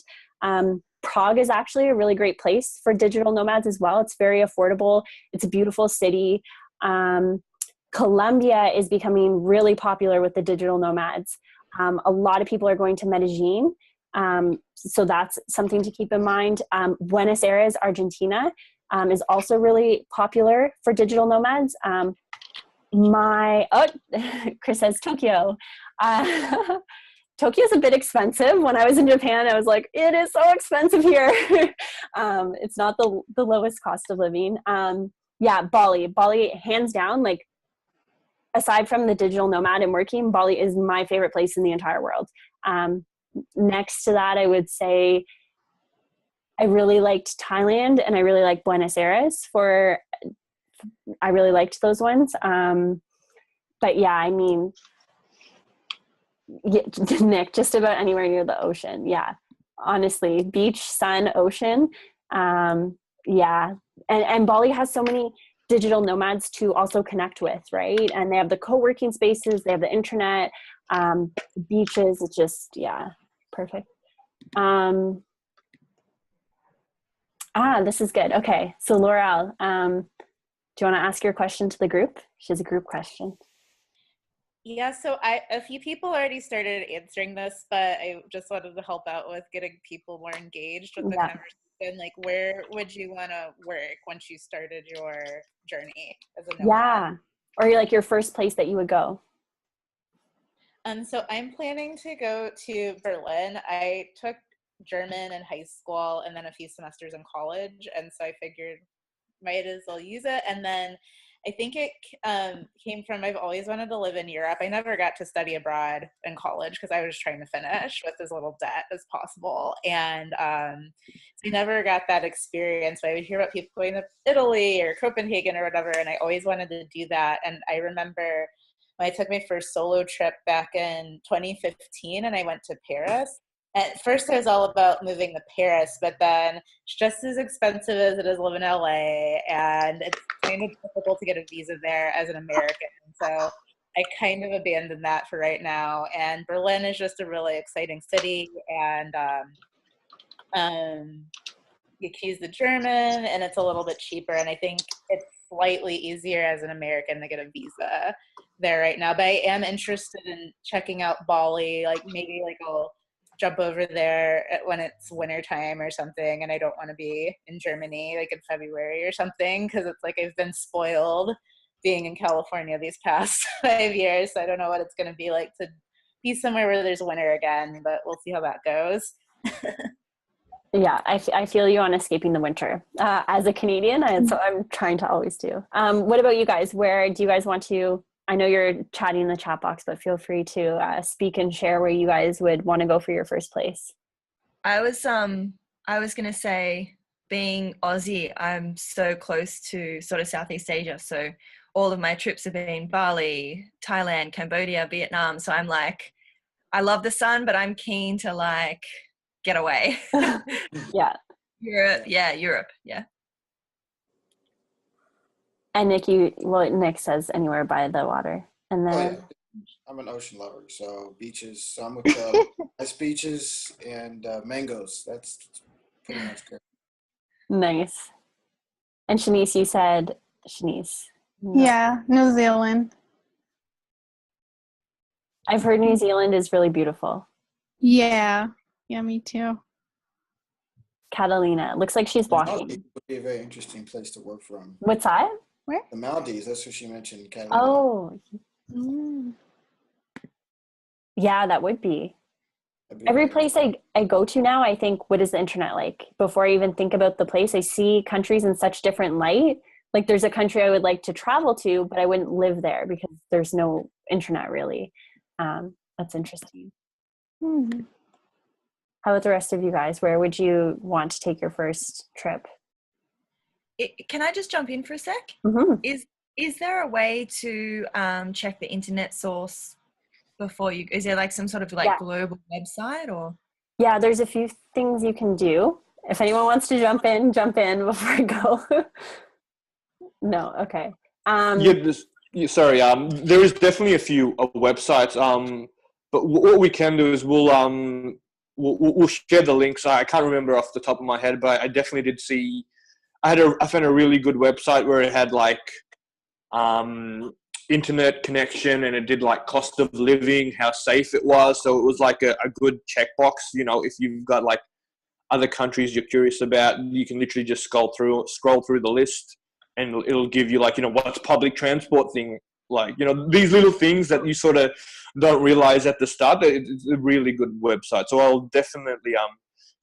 Prague is actually a really great place for digital nomads as well. It's very affordable. It's a beautiful city. Colombia is becoming really popular with the digital nomads. A lot of people are going to Medellin. So that's something to keep in mind. Buenos Aires, Argentina, is also really popular for digital nomads. Chris says Tokyo. Tokyo's a bit expensive. When I was in Japan, I was like, it is so expensive here. It's not the lowest cost of living. Yeah, Bali, hands down, like aside from the digital nomad and working, Bali is my favorite place in the entire world. Next to that, I would say I really liked Thailand and I really liked Buenos Aires I really liked those ones. But yeah, I mean, Nick, just about anywhere near the ocean. Yeah, honestly, beach, sun, ocean. Yeah. And Bali has so many digital nomads to also connect with, right? And they have the co-working spaces, they have the internet, beaches. It's just, yeah, perfect. This is good. Okay. So Laurel, do you want to ask your question to the group? She has a group question. Yeah, so a few people already started answering this, but I just wanted to help out with getting people more engaged with the conversation. Like, where would you want to work once you started your journey as a nomad? Yeah, or like your first place that you would go. So I'm planning to go to Berlin. I took German in high school and then a few semesters in college, and so I figured might as well use it. And then I think it came from, I've always wanted to live in Europe. I never got to study abroad in college because I was trying to finish with as little debt as possible. And so I never got that experience. But I would hear about people going to Italy or Copenhagen or whatever, and I always wanted to do that. And I remember when I took my first solo trip back in 2015 and I went to Paris. At first, I was all about moving to Paris, but then it's just as expensive as it is living in LA, and it's kind of difficult to get a visa there as an American. So I kind of abandoned that for right now. And Berlin is just a really exciting city, and you can use the German, and it's a little bit cheaper. And I think it's slightly easier as an American to get a visa there right now. But I am interested in checking out Bali, like maybe like I'll jump over there when it's winter time or something, and I don't want to be in Germany like in February or something, because it's like I've been spoiled being in California these past 5 years. So I don't know what it's going to be like to be somewhere where there's winter again, but we'll see how that goes. Yeah, I feel you on escaping the winter. As a Canadian, so I'm trying to always do. What about you guys? Where do you guys want to, I know you're chatting in the chat box, but feel free to speak and share where you guys would want to go for your first place. I was going to say, being Aussie, I'm so close to sort of Southeast Asia. So all of my trips have been Bali, Thailand, Cambodia, Vietnam. So I'm like, I love the sun, but I'm keen to like get away. Yeah. Europe. Yeah. And Nick says anywhere by the water. And then I'm an ocean lover, so beaches. So I'm with nice beaches and mangoes. That's pretty much good. Nice. And Shanice, you said Shanice. Yeah, New Zealand. I've heard New Zealand is really beautiful. Yeah, me too. Catalina, looks like she's walking. Maldives would be a very interesting place to work from. What's that? Where? The Maldives. That's what she mentioned. Catalina. Oh. Yeah, that would be. Every place I go to now, I think, what is the internet like? Before I even think about the place, I see countries in such different light. Like there's a country I would like to travel to, but I wouldn't live there because there's no internet really. That's interesting. Hmm. How about the rest of you guys? Where would you want to take your first trip? Can I just jump in for a sec? Mm-hmm. Is there a way to check the internet source before you? Is there like some sort of like global website or? Yeah, there's a few things you can do. If anyone wants to jump in before I go. No, okay. Sorry. There is definitely a few websites. But what we can do is we'll share the links. I can't remember off the top of my head, but I definitely did see. I found a really good website where it had like internet connection, and it did like cost of living, how safe it was. So it was like a good checkbox. If you've got like other countries you're curious about, you can literally just scroll through the list, and it'll give you like, what's public transport thing like, these little things that you sort of don't realize at the start. It's a really good website. So I'll definitely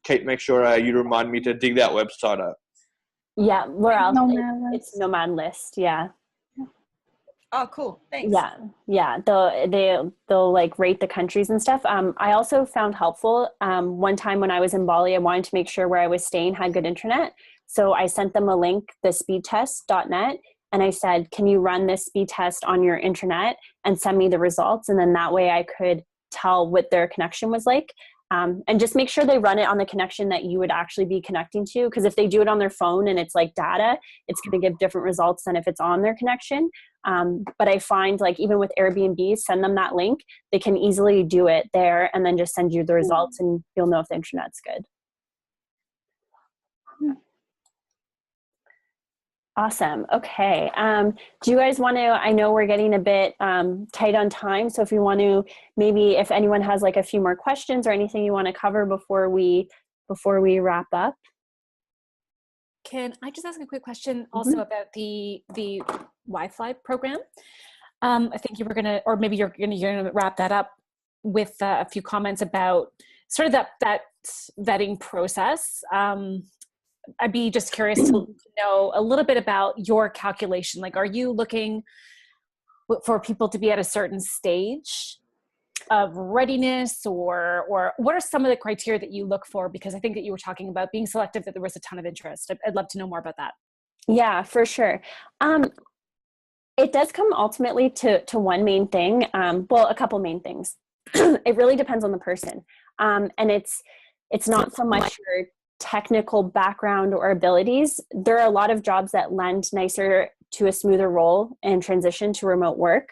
Kate, make sure you remind me to dig that website up. Yeah, where else? Nomad It's Nomad list. Yeah. Oh, cool. Thanks. Yeah. They'll like rate the countries and stuff. I also found helpful. One time when I was in Bali, I wanted to make sure where I was staying had good internet. So I sent them a link, the speedtest.net, and I said, can you run this speed test on your internet and send me the results? And then that way I could tell what their connection was like. And just make sure they run it on the connection that you would actually be connecting to. Because if they do it on their phone and it's like data, it's going to give different results than if it's on their connection. But I find like even with Airbnb, send them that link. They can easily do it there and then just send you the results, and you'll know if the internet's good. Awesome. Okay. Do you guys want to, I know we're getting a bit tight on time. So if you want to, maybe if anyone has like a few more questions or anything you want to cover before we wrap up. Can I just ask a quick question also about the WiFly program? I think you were going to, or maybe you're going to wrap that up with a few comments about sort of that vetting process. I'd be just curious to know a little bit about your calculation. Like, are you looking for people to be at a certain stage of readiness, or what are some of the criteria that you look for? Because I think that you were talking about being selective, that there was a ton of interest. I'd love to know more about that. Yeah, for sure. It does come ultimately to one main thing. Well, a couple main things. It really depends on the person. And it's not so much your technical background or abilities. There are a lot of jobs that lend nicer to a smoother role and transition to remote work.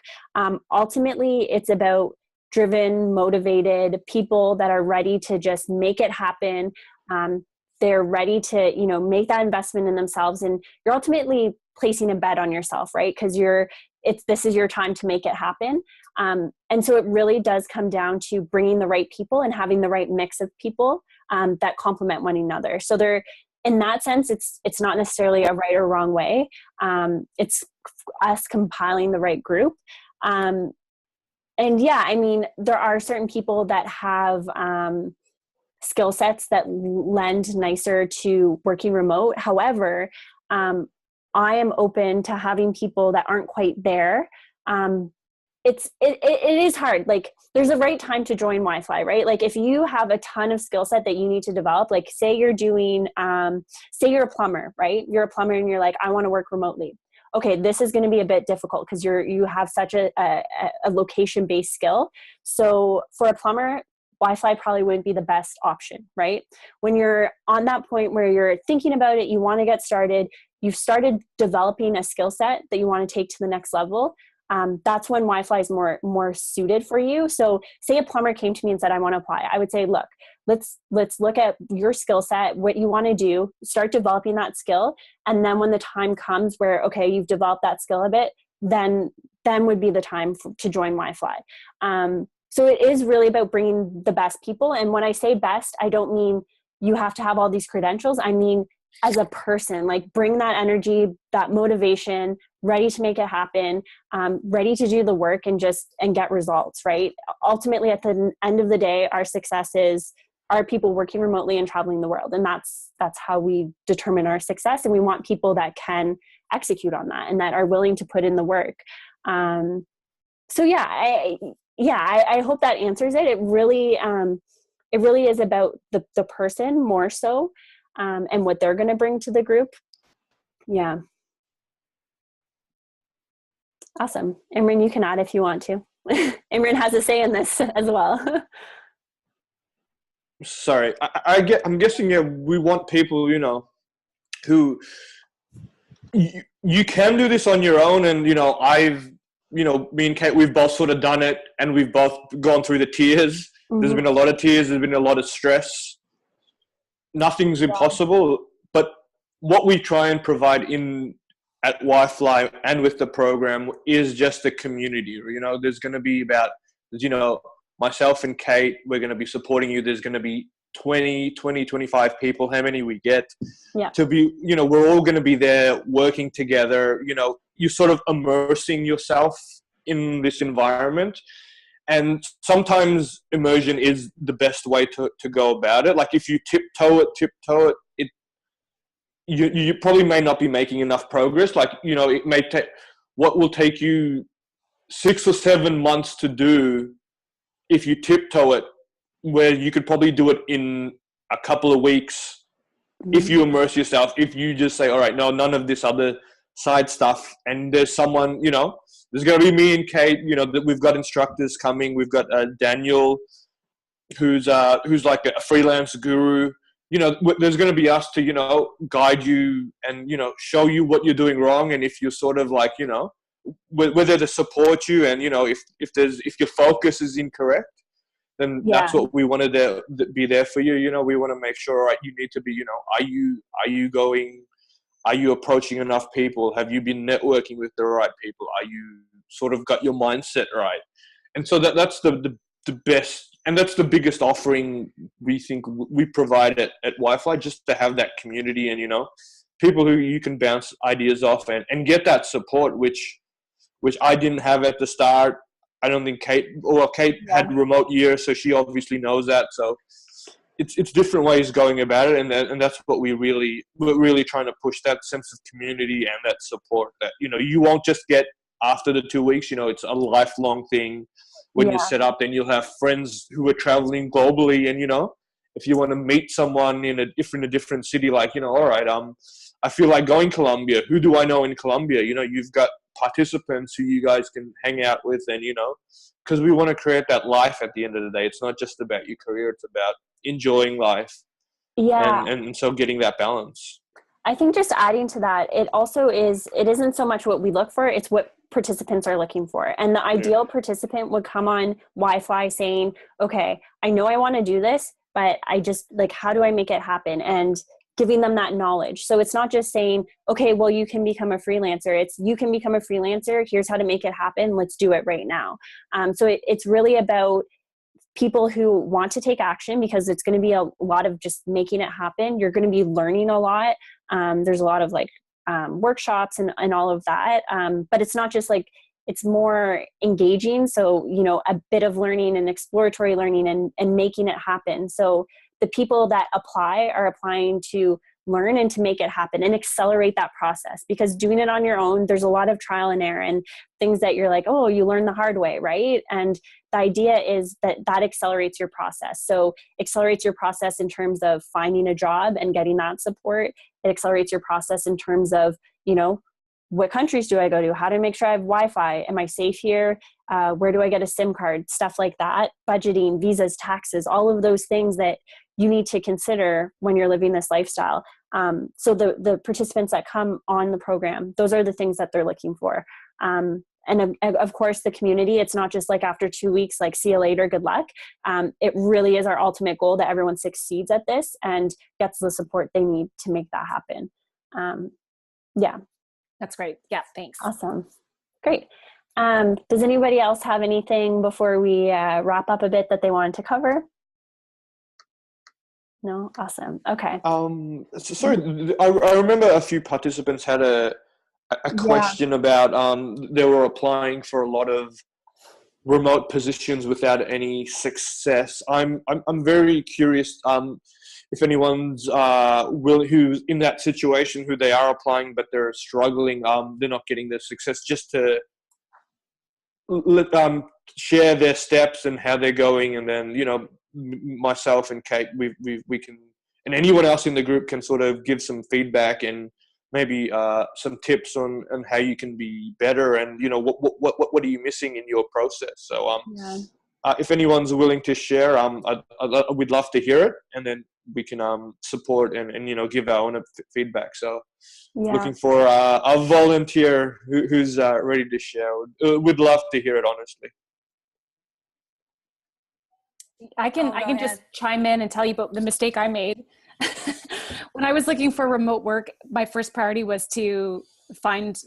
Ultimately, it's about driven, motivated people that are ready to just make it happen. They're ready to, make that investment in themselves, and you're ultimately placing a bet on yourself, right? Because this is your time to make it happen. And so it really does come down to bringing the right people and having the right mix of people that complement one another. So in that sense, it's not necessarily a right or wrong way. It's us compiling the right group. And yeah, I mean, there are certain people that have skill sets that lend nicer to working remote. However, I am open to having people that aren't quite there. It is hard. Like, there's a right time to join WiFly, right? Like, if you have a ton of skill set that you need to develop, like say you're doing, say you're a plumber, right? You're a plumber and you're like, I want to work remotely. Okay, this is going to be a bit difficult because you have such a location-based skill. So for a plumber, WiFly probably wouldn't be the best option, right? When you're on that point where you're thinking about it, you want to get started, you've started developing a skill set that you want to take to the next level, that's when WiFly is more suited for you. So say a plumber came to me and said, I want to apply. I would say, look, let's look at your skill set, what you want to do, start developing that skill. And then when the time comes where, okay, you've developed that skill a bit, then would be the time to join WiFly. So it is really about bringing the best people. And when I say best, I don't mean you have to have all these credentials. I mean, as a person, like, bring that energy, that motivation, ready to make it happen, ready to do the work and get results, right? Ultimately, at the end of the day, our success is are people working remotely and traveling the world. And that's how we determine our success. And we want people that can execute on that and that are willing to put in the work. So I hope that answers it. It really is about the person more so, and what they're going to bring to the group. Yeah. Awesome. Imran, you can add if you want to. Imran has a say in this as well. Sorry, I'm guessing, yeah, we want people, who you can do this on your own. And, me and Kate, we've both sort of done it and we've both gone through the tears. Mm-hmm. There's been a lot of tears. There's been a lot of stress. Nothing's impossible. But what we try and provide at WiFly and with the program is just a community. There's going to be myself and Kate, we're going to be supporting you. There's going to be 25 people, how many we get, to be, we're all going to be there working together. You're sort of immersing yourself in this environment. And sometimes immersion is the best way to go about it. Like if you tiptoe it, you probably may not be making enough progress. Like, it may take, what will take you 6 or 7 months to do, if you tiptoe it, where you could probably do it in a couple of weeks, if you immerse yourself, if you just say, all right, no, none of this other side stuff. And there's someone, there's going to be me and Kate, we've got instructors coming. We've got Daniel, who's like a freelance guru. There's going to be us to, guide you and, show you what you're doing wrong. And if you're sort of like, whether to support you and, if your focus is incorrect, then that's what we want to be there for you. We want to make sure, right, you need to be, are you approaching enough people? Have you been networking with the right people? Are you sort of got your mindset right? And so that's the best, and that's the biggest offering we think we provide at WiFly, just to have that community and, people who you can bounce ideas off and get that support, which I didn't have at the start. I don't think Kate had remote year, so she obviously knows that. So it's different ways going about it, and that's what we're really trying to push, that sense of community and that support that, you won't just get after the 2 weeks. It's a lifelong thing. When you set up, then you'll have friends who are traveling globally, and if you want to meet someone in a different city, like, all right, I feel like going Colombia. Who do I know in Colombia? You've got participants who you guys can hang out with, and because we want to create that life at the end of the day. It's not just about your career, it's about enjoying life, and so getting that balance. I think just adding to that, it isn't so much what we look for, it's what participants are looking for. And the ideal participant would come on WiFly saying, okay, I know I want to do this, but I just, like, how do I make it happen? And giving them that knowledge. So it's not just saying, okay, well, you can become a freelancer. It's, you can become a freelancer. Here's how to make it happen. Let's do it right now. So it's really about people who want to take action, because it's going to be a lot of just making it happen. You're going to be learning a lot. There's a lot of workshops and all of that. But it's not just it's more engaging. So, a bit of learning and exploratory learning and making it happen. So the people that apply are applying to learn and to make it happen and accelerate that process, because doing it on your own, there's a lot of trial and error and things that you're like, oh, you learn the hard way, right? And the idea is that accelerates your process. So accelerates your process in terms of finding a job and getting that support. It accelerates your process in terms of, what countries do I go to? How to make sure I have Wi-Fi? Am I safe here? Where do I get a SIM card? Stuff like that. Budgeting, visas, taxes, all of those things that you need to consider when you're living this lifestyle. So the participants that come on the program, those are the things that they're looking for. And of course, the community, it's not just after 2 weeks, see you later, good luck. It really is our ultimate goal that everyone succeeds at this and gets the support they need to make that happen. Yeah. That's great. Yeah, thanks. Awesome. Great. Does anybody else have anything before we wrap up a bit that they wanted to cover? No? Awesome. Okay. Sorry, I remember a few participants had a question about they were applying for a lot of remote positions without any success. I'm very curious if anyone's who's in that situation, who they are applying but they're struggling, they're not getting the success, just to let share their steps and how they're going, and then myself and Kate, we can, and anyone else in the group can sort of give some feedback and maybe some tips on how you can be better, and what are you missing in your process. So if anyone's willing to share, we'd love to hear it, and then we can support and give our own feedback. So looking for a volunteer who's ready to share. We'd love to hear it, honestly. I can just chime in and tell you about the mistake I made. When I was looking for remote work, my first priority was to find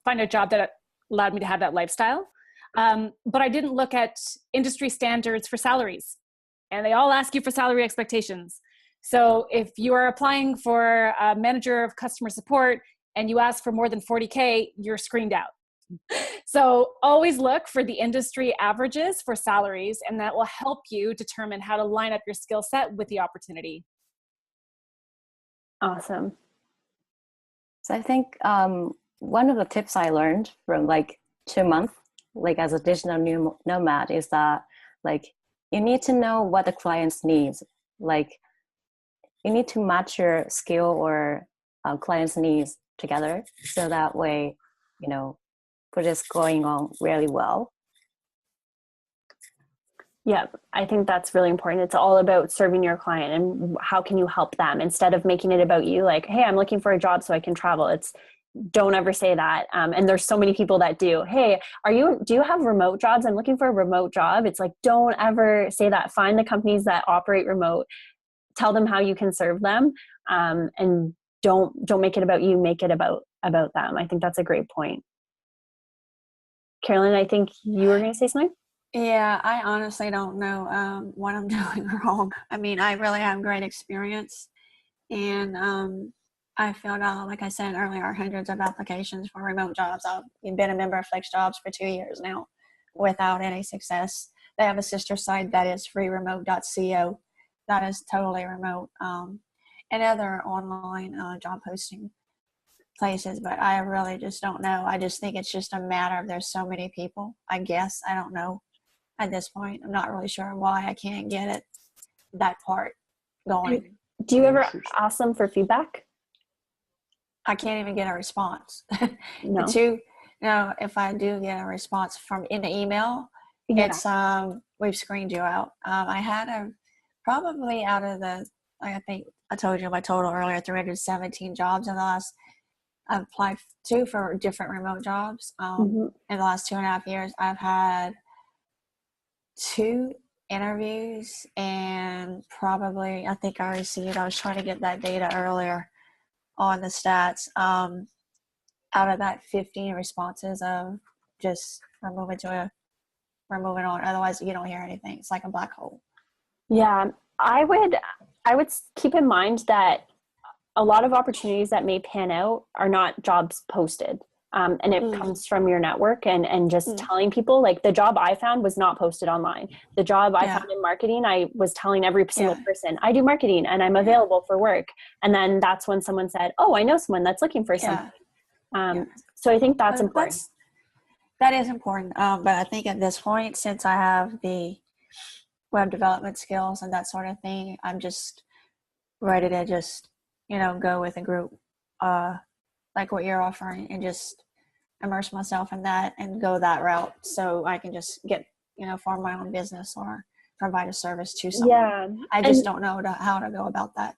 a job that allowed me to have that lifestyle. But I didn't look at industry standards for salaries, and they all ask you for salary expectations. So if you are applying for a manager of customer support and you ask for more than 40K, you're screened out. So always look for the industry averages for salaries, and that will help you determine how to line up your skill set with the opportunity. Awesome. So I think one of the tips I learned from 2 months, as a digital nomad, is that you need to know what the clients needs. You need to match your skill or clients' needs together, so that way, project's going on really well. Yeah, I think that's really important. It's all about serving your client and how can you help them, instead of making it about you. Hey, I'm looking for a job so I can travel. Don't ever say that. And there's so many people that do. Hey, do you have remote jobs? I'm looking for a remote job. It's don't ever say that. Find the companies that operate remote. Tell them how you can serve them. And don't make it about you. Make it about them. I think that's a great point. Carolyn, I think you were going to say something? Yeah, I honestly don't know what I'm doing wrong. I mean, I really have great experience, and I filled out, like I said earlier, hundreds of applications for remote jobs. I've been a member of Flex Jobs for 2 years now without any success. They have a sister site that is freeremote.co. That is totally remote, and other online job posting places, but I really just don't know. I just think it's just a matter of there's so many people, I guess. I don't know at this point. I'm not really sure why I can't get that part going. Do you ever ask them for feedback? I can't even get a response. No. If I do get a response in the email, it's we've screened you out. I had probably out of I think I told you my total earlier, 317 jobs in the last. I've applied for different remote jobs. In the last 2.5 years, I've had 2 interviews, and probably, I think I received, I was trying to get that data earlier on the stats. Out of that, 15 responses of just we're moving on. Otherwise, you don't hear anything. It's like a black hole. Yeah, I would keep in mind that a lot of opportunities that may pan out are not jobs posted. And it comes from your network and just telling people, the job I found was not posted online. The job I found in marketing, I was telling every single person, I do marketing and I'm available for work. And then that's when someone said, oh, I know someone that's looking for something. So I think that's important. That is important. But I think at this point, since I have the web development skills and that sort of thing, I'm just ready to just go with a group like what you're offering and just immerse myself in that and go that route, so I can just get form my own business or provide a service to someone. I just don't know how to go about that.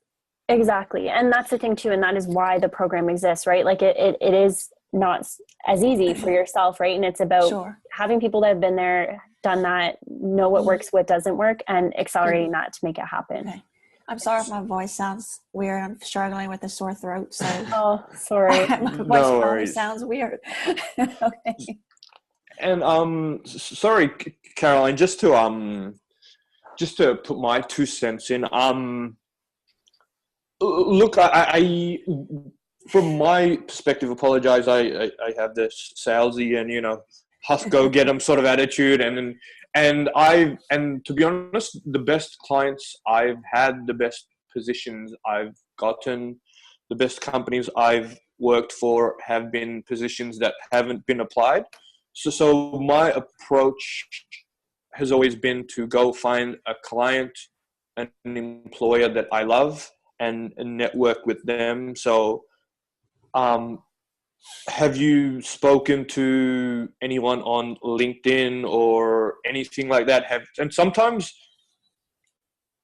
Exactly. And that's the thing too, and that is why the program exists, right? It is not as easy for yourself, right? And it's about having people that have been there, done that, know what works, what doesn't work, and accelerating that to make it happen. Okay. I'm sorry if my voice sounds weird. I'm struggling with a sore throat, so. Oh, sorry. My voice probably sounds weird. Okay. And sorry, Caroline, just to put my 2 cents in. Look, I from my perspective, apologize. I have this salesy and, you know, go get them sort of attitude. And to be honest, the best clients I've had, the best positions I've gotten, the best companies I've worked for have been positions that haven't been applied. So my approach has always been to go find a client, an employer that I love, and network with them. So, have you spoken to anyone on LinkedIn or anything like that? And sometimes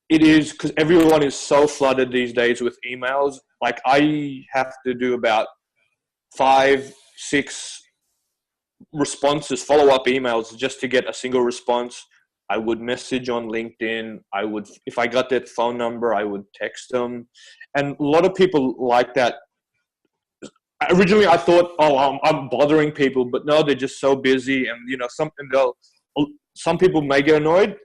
it is because everyone is so flooded these days with emails. Like I have to do about 5, 6 responses, follow-up emails just to get a single response. I would message on LinkedIn. If I got their phone number, I would text them. And a lot of people like that. Originally, I thought, oh, I'm bothering people, but no, they're just so busy. And, you know, some people may get annoyed.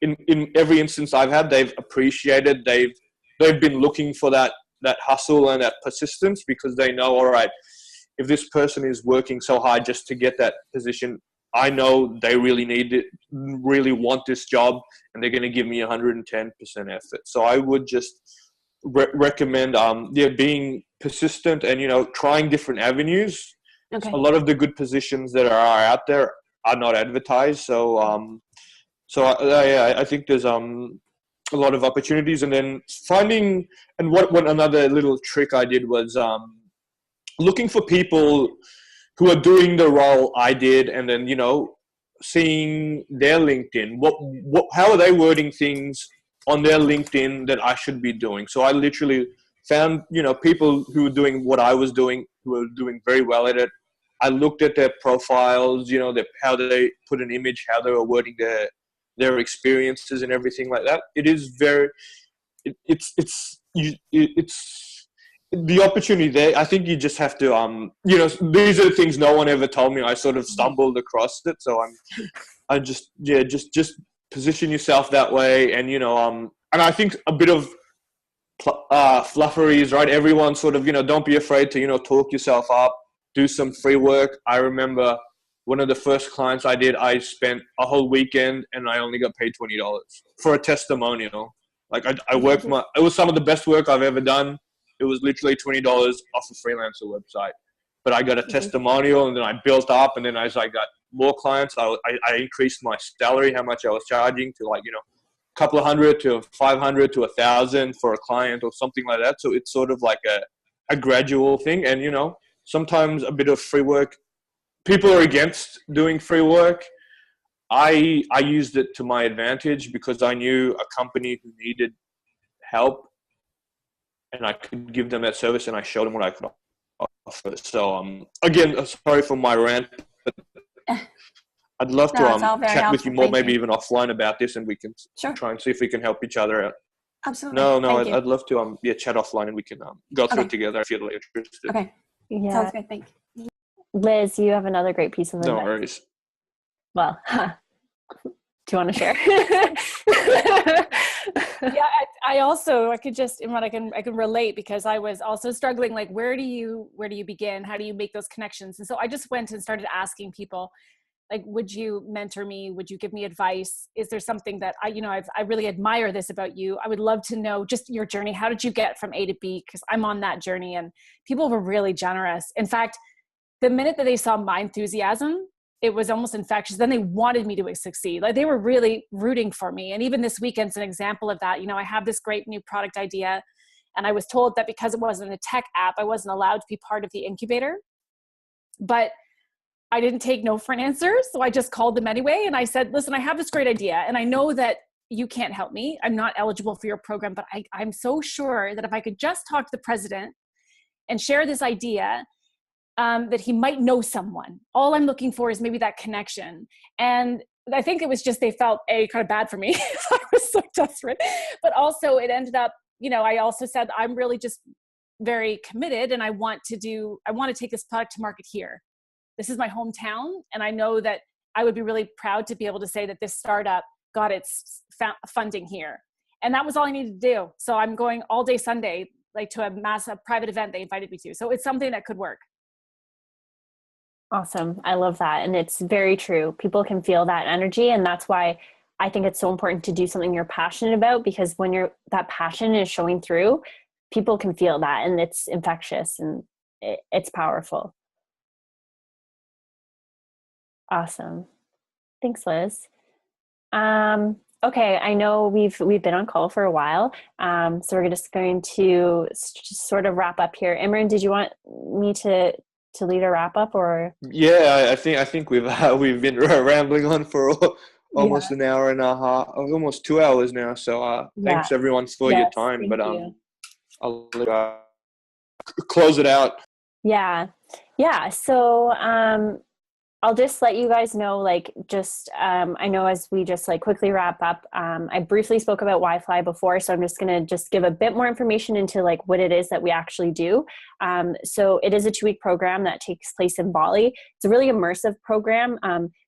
In every instance I've had, they've appreciated, they've been looking for that hustle and that persistence, because they know, all right, if this person is working so hard just to get that position, I know they really need it, really want this job, and they're going to give me 110% effort. So I would just recommend, being persistent and, you know, trying different avenues. Okay. A lot of the good positions that are out there are not advertised. So, I think there's a lot of opportunities. And then finding, and what another little trick I did was looking for people who are doing the role I did, and then, you know, seeing their LinkedIn. How are they wording things on their LinkedIn that I should be doing? So I literally found, you know, people who were doing what I was doing, who were doing very well at it. I looked at their profiles, you know, how they put an image, how they were wording their experiences and everything like that. It is it's the opportunity there. I think you just have to, you know, these are the things no one ever told me. I sort of stumbled across it. So just position yourself that way. And, you know, and I think a bit of fluffery is right. Everyone sort of, you know, don't be afraid to, you know, talk yourself up, do some free work. I remember one of the first clients I did, I spent a whole weekend and I only got paid $20 for a testimonial. Like I worked it was some of the best work I've ever done. It was literally $20 off a freelancer website, but I got a testimonial, and then I built up, and then as I got more clients, I increased my salary, how much I was charging, to, like, you know, a couple of hundred to 500 to 1,000 for a client or something like that. So it's sort of like a gradual thing. And, you know, sometimes a bit of free work, people are against doing free work. I used it to my advantage because I knew a company who needed help, and I could give them that service, and I showed them what I could offer. So, again, sorry for my rant, but I'd love to chat with you more, maybe even offline about this, and we can try and see if we can help each other out. Absolutely. No, I'd love to chat offline, and we can go through it together if you're interested. Okay. Yeah. Sounds good. Thank you. Liz, you have another great piece of advice. No worries. Well, do you want to share? Yeah, I can relate, because I was also struggling, like, where do you begin? How do you make those connections? And so I just went and started asking people, like, would you mentor me? Would you give me advice? Is there something that I really admire this about you? I would love to know just your journey. How did you get from A to B? Because I'm on that journey, and people were really generous. In fact, the minute that they saw my enthusiasm, it was almost infectious. Then they wanted me to succeed. Like, they were really rooting for me. And even this weekend's an example of that. You know, I have this great new product idea, and I was told that because it wasn't a tech app, I wasn't allowed to be part of the incubator. But I didn't take no for an answer. So I just called them anyway. And I said, listen, I have this great idea, and I know that you can't help me. I'm not eligible for your program, but I'm so sure that if I could just talk to the president and share this idea, that he might know someone. All I'm looking for is maybe that connection. And I think it was just, they felt kind of bad for me. I was so desperate. But also it ended up, you know, I also said, I'm really just very committed, and I want to take this product to market here. This is my hometown. And I know that I would be really proud to be able to say that this startup got its funding here. And that was all I needed to do. So I'm going all day Sunday. like to a massive private event they invited me to. So it's something that could work. Awesome. I love that. And it's very true. People can feel that energy. And that's why I think it's so important to do something you're passionate about, because when that passion is showing through, people can feel that, and it's infectious and it's powerful. Awesome. Thanks, Liz. Okay. I know we've been on call for a while. So we're just going to sort of wrap up here. Imran, did you want me to lead a wrap up, or? Yeah, I think we've been rambling on for almost an hour and a half, almost 2 hours now. So thanks everyone for your time. But I'll close it out. Yeah. So I'll just let you guys know, like, just I know as we just like quickly wrap up, I briefly spoke about WiFly before, so I'm just going to just give a bit more information into like what it is that we actually do. So it is a 2-week program that takes place in Bali. It's a really immersive program,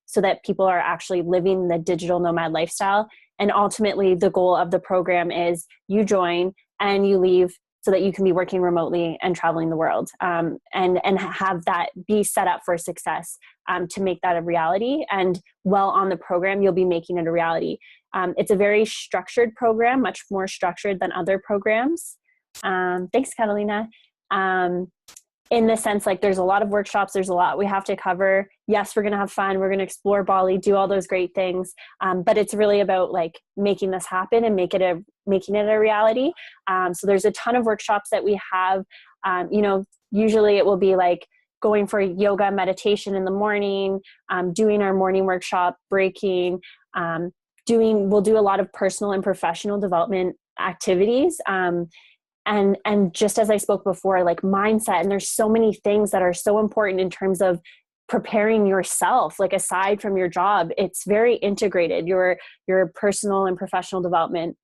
so that people are actually living the digital nomad lifestyle. And ultimately the goal of the program is you join and you leave so that you can be working remotely and traveling the world, and have that be set up for success, to make that a reality. And while on the program, you'll be making it a reality. It's a very structured program, much more structured than other programs. Thanks, Catalina. In the sense, like, there's a lot of workshops, there's a lot we have to cover. Yes, we're going to have fun. We're going to explore Bali, do all those great things. But it's really about like making this happen and making it a reality. So there's a ton of workshops that we have. Usually it will be like going for yoga meditation in the morning, doing our morning workshop, breaking, we'll do a lot of personal and professional development activities. And just as I spoke before, like mindset, and there's so many things that are so important in terms of preparing yourself, like aside from your job. It's very integrated, your personal and professional development,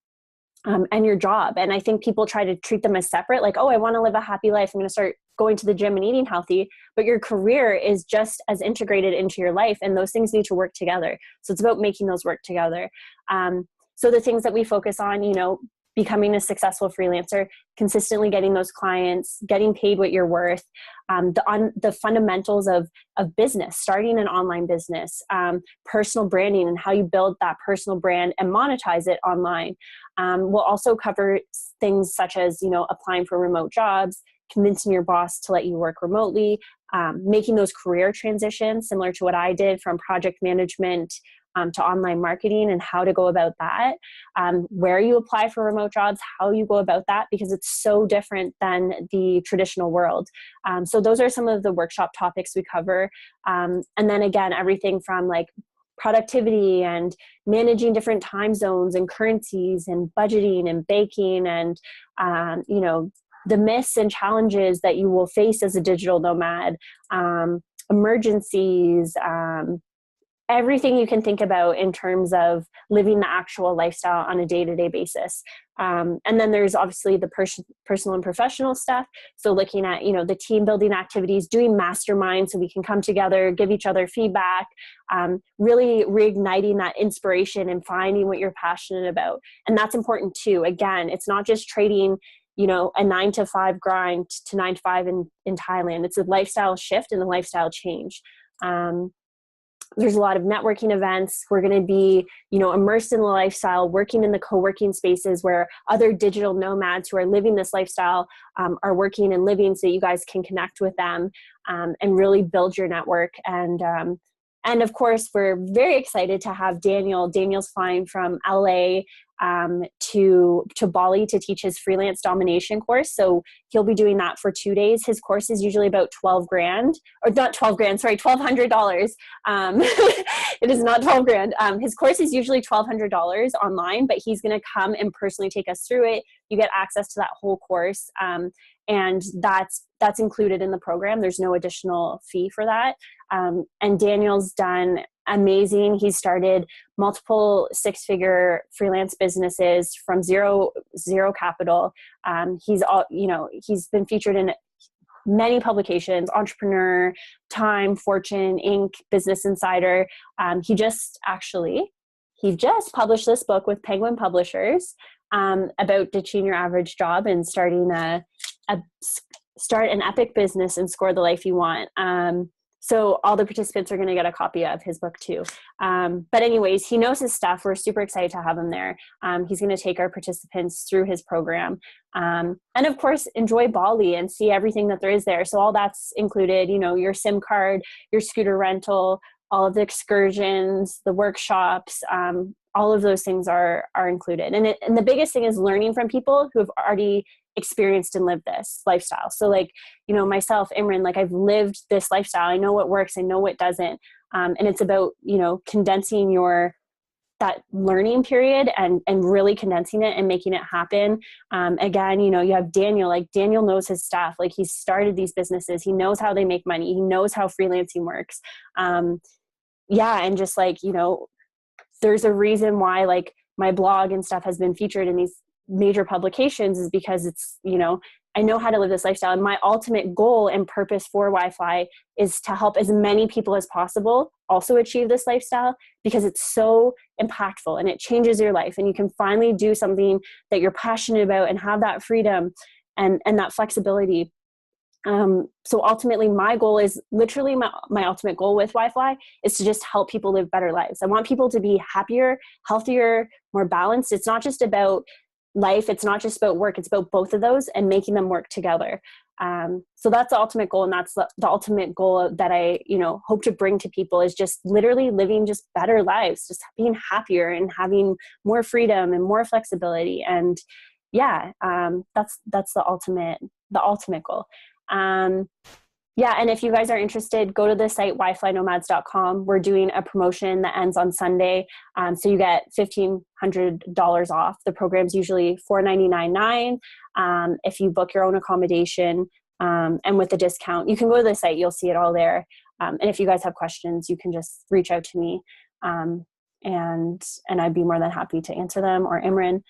and your job. And I think people try to treat them as separate, like, oh, I want to live a happy life, I'm going to start going to the gym and eating healthy. But your career is just as integrated into your life, and those things need to work together. So it's about making those work together. So the things that we focus on, becoming a successful freelancer, consistently getting those clients, getting paid what you're worth, the fundamentals of business, starting an online business, personal branding and how you build that personal brand and monetize it online. We'll also cover things such as, applying for remote jobs, convincing your boss to let you work remotely, making those career transitions similar to what I did from project management to online marketing, and how to go about that, where you apply for remote jobs, how you go about that, because it's so different than the traditional world. So those are some of the workshop topics we cover. And then again, everything from like productivity and managing different time zones and currencies and budgeting and baking and, the myths and challenges that you will face as a digital nomad, emergencies, everything you can think about in terms of living the actual lifestyle on a day-to-day basis. And then there's obviously the personal and professional stuff. So looking at, the team building activities, doing masterminds so we can come together, give each other feedback, really reigniting that inspiration and finding what you're passionate about. And that's important too. Again, it's not just trading, a 9-to-5 grind to 9-to-5 in Thailand. It's a lifestyle shift and a lifestyle change. There's a lot of networking events. We're going to be, immersed in the lifestyle, working in the co-working spaces where other digital nomads who are living this lifestyle are working and living, so you guys can connect with them and really build your network. And of course, we're very excited to have Daniel. Daniel's flying from LA to Bali to teach his freelance domination course. So he'll be doing that for 2 days. His course is usually about $1,200, or not 12 grand, sorry, $1,200. It is not 12 grand. His course is usually $1,200 online, but he's going to come and personally take us through it. You get access to that whole course. And that's included in the program. There's no additional fee for that. And Daniel's done amazing. He started multiple 6-figure freelance businesses from zero capital. He's been featured in many publications: Entrepreneur, Time, Fortune, Inc., Business Insider. He just published this book with Penguin Publishers about ditching your average job and starting a start an epic business and score the life you want. So all the participants are going to get a copy of his book too. But anyways, he knows his stuff. We're super excited to have him there. He's going to take our participants through his program. And of course, enjoy Bali and see everything that there is there. So all that's included, you know, your SIM card, your scooter rental, all of the excursions, the workshops, all of those things are included. And the biggest thing is learning from people who have already experienced and lived this lifestyle. So like, you know, myself, Imran, like I've lived this lifestyle. I know what works. I know what doesn't. And it's about, you know, condensing that learning period and really condensing it and making it happen. Again, you know, you have Daniel, like Daniel knows his stuff. Like he's started these businesses. He knows how they make money. He knows how freelancing works. Yeah. And just like, you know, there's a reason why like my blog and stuff has been featured in these major publications is because it's, you know, I know how to live this lifestyle. And my ultimate goal and purpose for WiFly is to help as many people as possible also achieve this lifestyle, because it's so impactful and it changes your life, and you can finally do something that you're passionate about and have that freedom and that flexibility. So ultimately my goal is literally my ultimate goal with WiFly is to just help people live better lives. I want people to be happier, healthier, more balanced. It's not just about life. It's not just about work. It's about both of those and making them work together. So that's the ultimate goal. And that's the ultimate goal that I, you know, hope to bring to people is just literally living just better lives, just being happier and having more freedom and more flexibility. And yeah, that's the ultimate goal. Yeah. And if you guys are interested, go to the site wiflynomads.com. We're doing a promotion that ends on Sunday. So you get $1,500 off. The program's usually $499.9. If you book your own accommodation, and with the discount, you can go to the site, you'll see it all there. And if you guys have questions, you can just reach out to me. And I'd be more than happy to answer them, or Imran.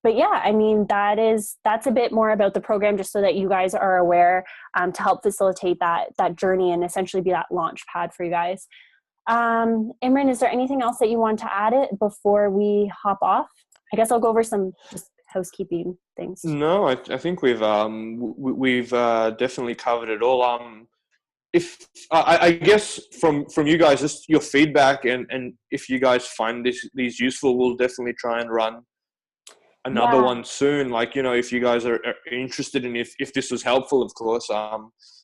But yeah, I mean, that's a bit more about the program, just so that you guys are aware, to help facilitate that journey and essentially be that launch pad for you guys. Imran, is there anything else that you want to add it before we hop off? I guess I'll go over some just housekeeping things. No, I think we've definitely covered it all. If I guess from you guys, just your feedback, and if you guys find these useful, we'll definitely try and run another one soon. Like, you know, if you guys are interested in if this was helpful, of course,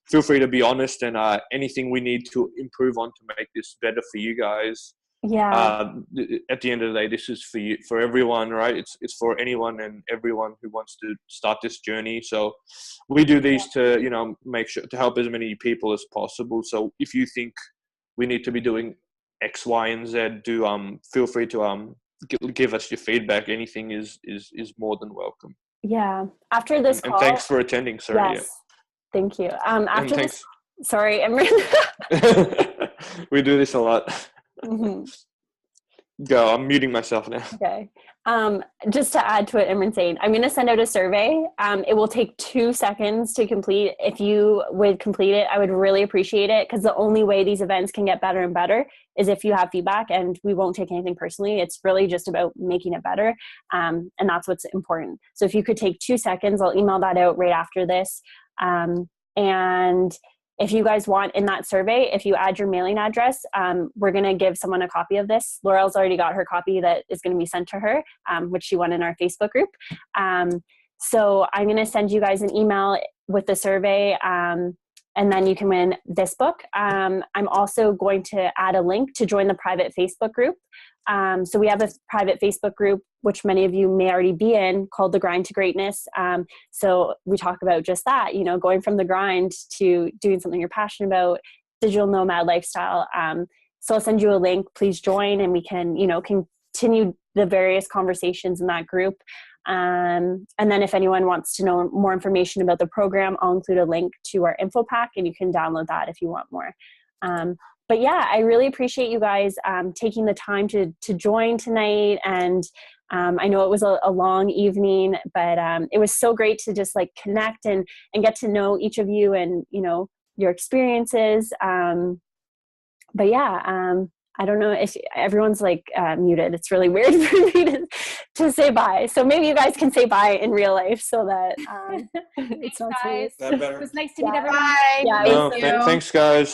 feel free to be honest, and anything we need to improve on to make this better for you guys. Yeah. At the end of the day, this is for you, for everyone, right? It's for anyone and everyone who wants to start this journey. So we do these to, you know, make sure to help as many people as possible. So if you think we need to be doing X, Y, and Z, feel free to give us your feedback. Anything is more than welcome. Yeah. After this call. And thanks for attending. Sorry. Yes. Thank you. After this. Sorry, Imran. We do this a lot. Mm-hmm. Go. I'm muting myself now. Okay. Just to add to what Imran's saying, I'm going to send out a survey. It will take 2 seconds to complete. If you would complete it, I would really appreciate it, because the only way these events can get better and better is if you have feedback, and we won't take anything personally. It's really just about making it better. And that's what's important. So if you could take 2 seconds, I'll email that out right after this. And if you guys want, in that survey, if you add your mailing address, we're going to give someone a copy of this. Laurel's already got her copy that is going to be sent to her, which she won in our Facebook group. So I'm going to send you guys an email with the survey, and then you can win this book. I'm also going to add a link to join the private Facebook group. So we have a private Facebook group, which many of you may already be in, called The Grind to Greatness. So we talk about just that, you know, going from the grind to doing something you're passionate about, digital nomad lifestyle. So I'll send you a link. Please join, and we can, you know, continue the various conversations in that group. And then if anyone wants to know more information about the program, I'll include a link to our info pack, and you can download that if you want more. But yeah, I really appreciate you guys taking the time to join tonight. And I know it was a long evening, but it was so great to just like connect and get to know each of you and, you know, your experiences. But yeah, I don't know if everyone's like muted. It's really weird for me to say bye. So maybe you guys can say bye in real life so that it's not guys. That better. It was nice to meet everyone. Bye. Yeah, No, thanks, guys.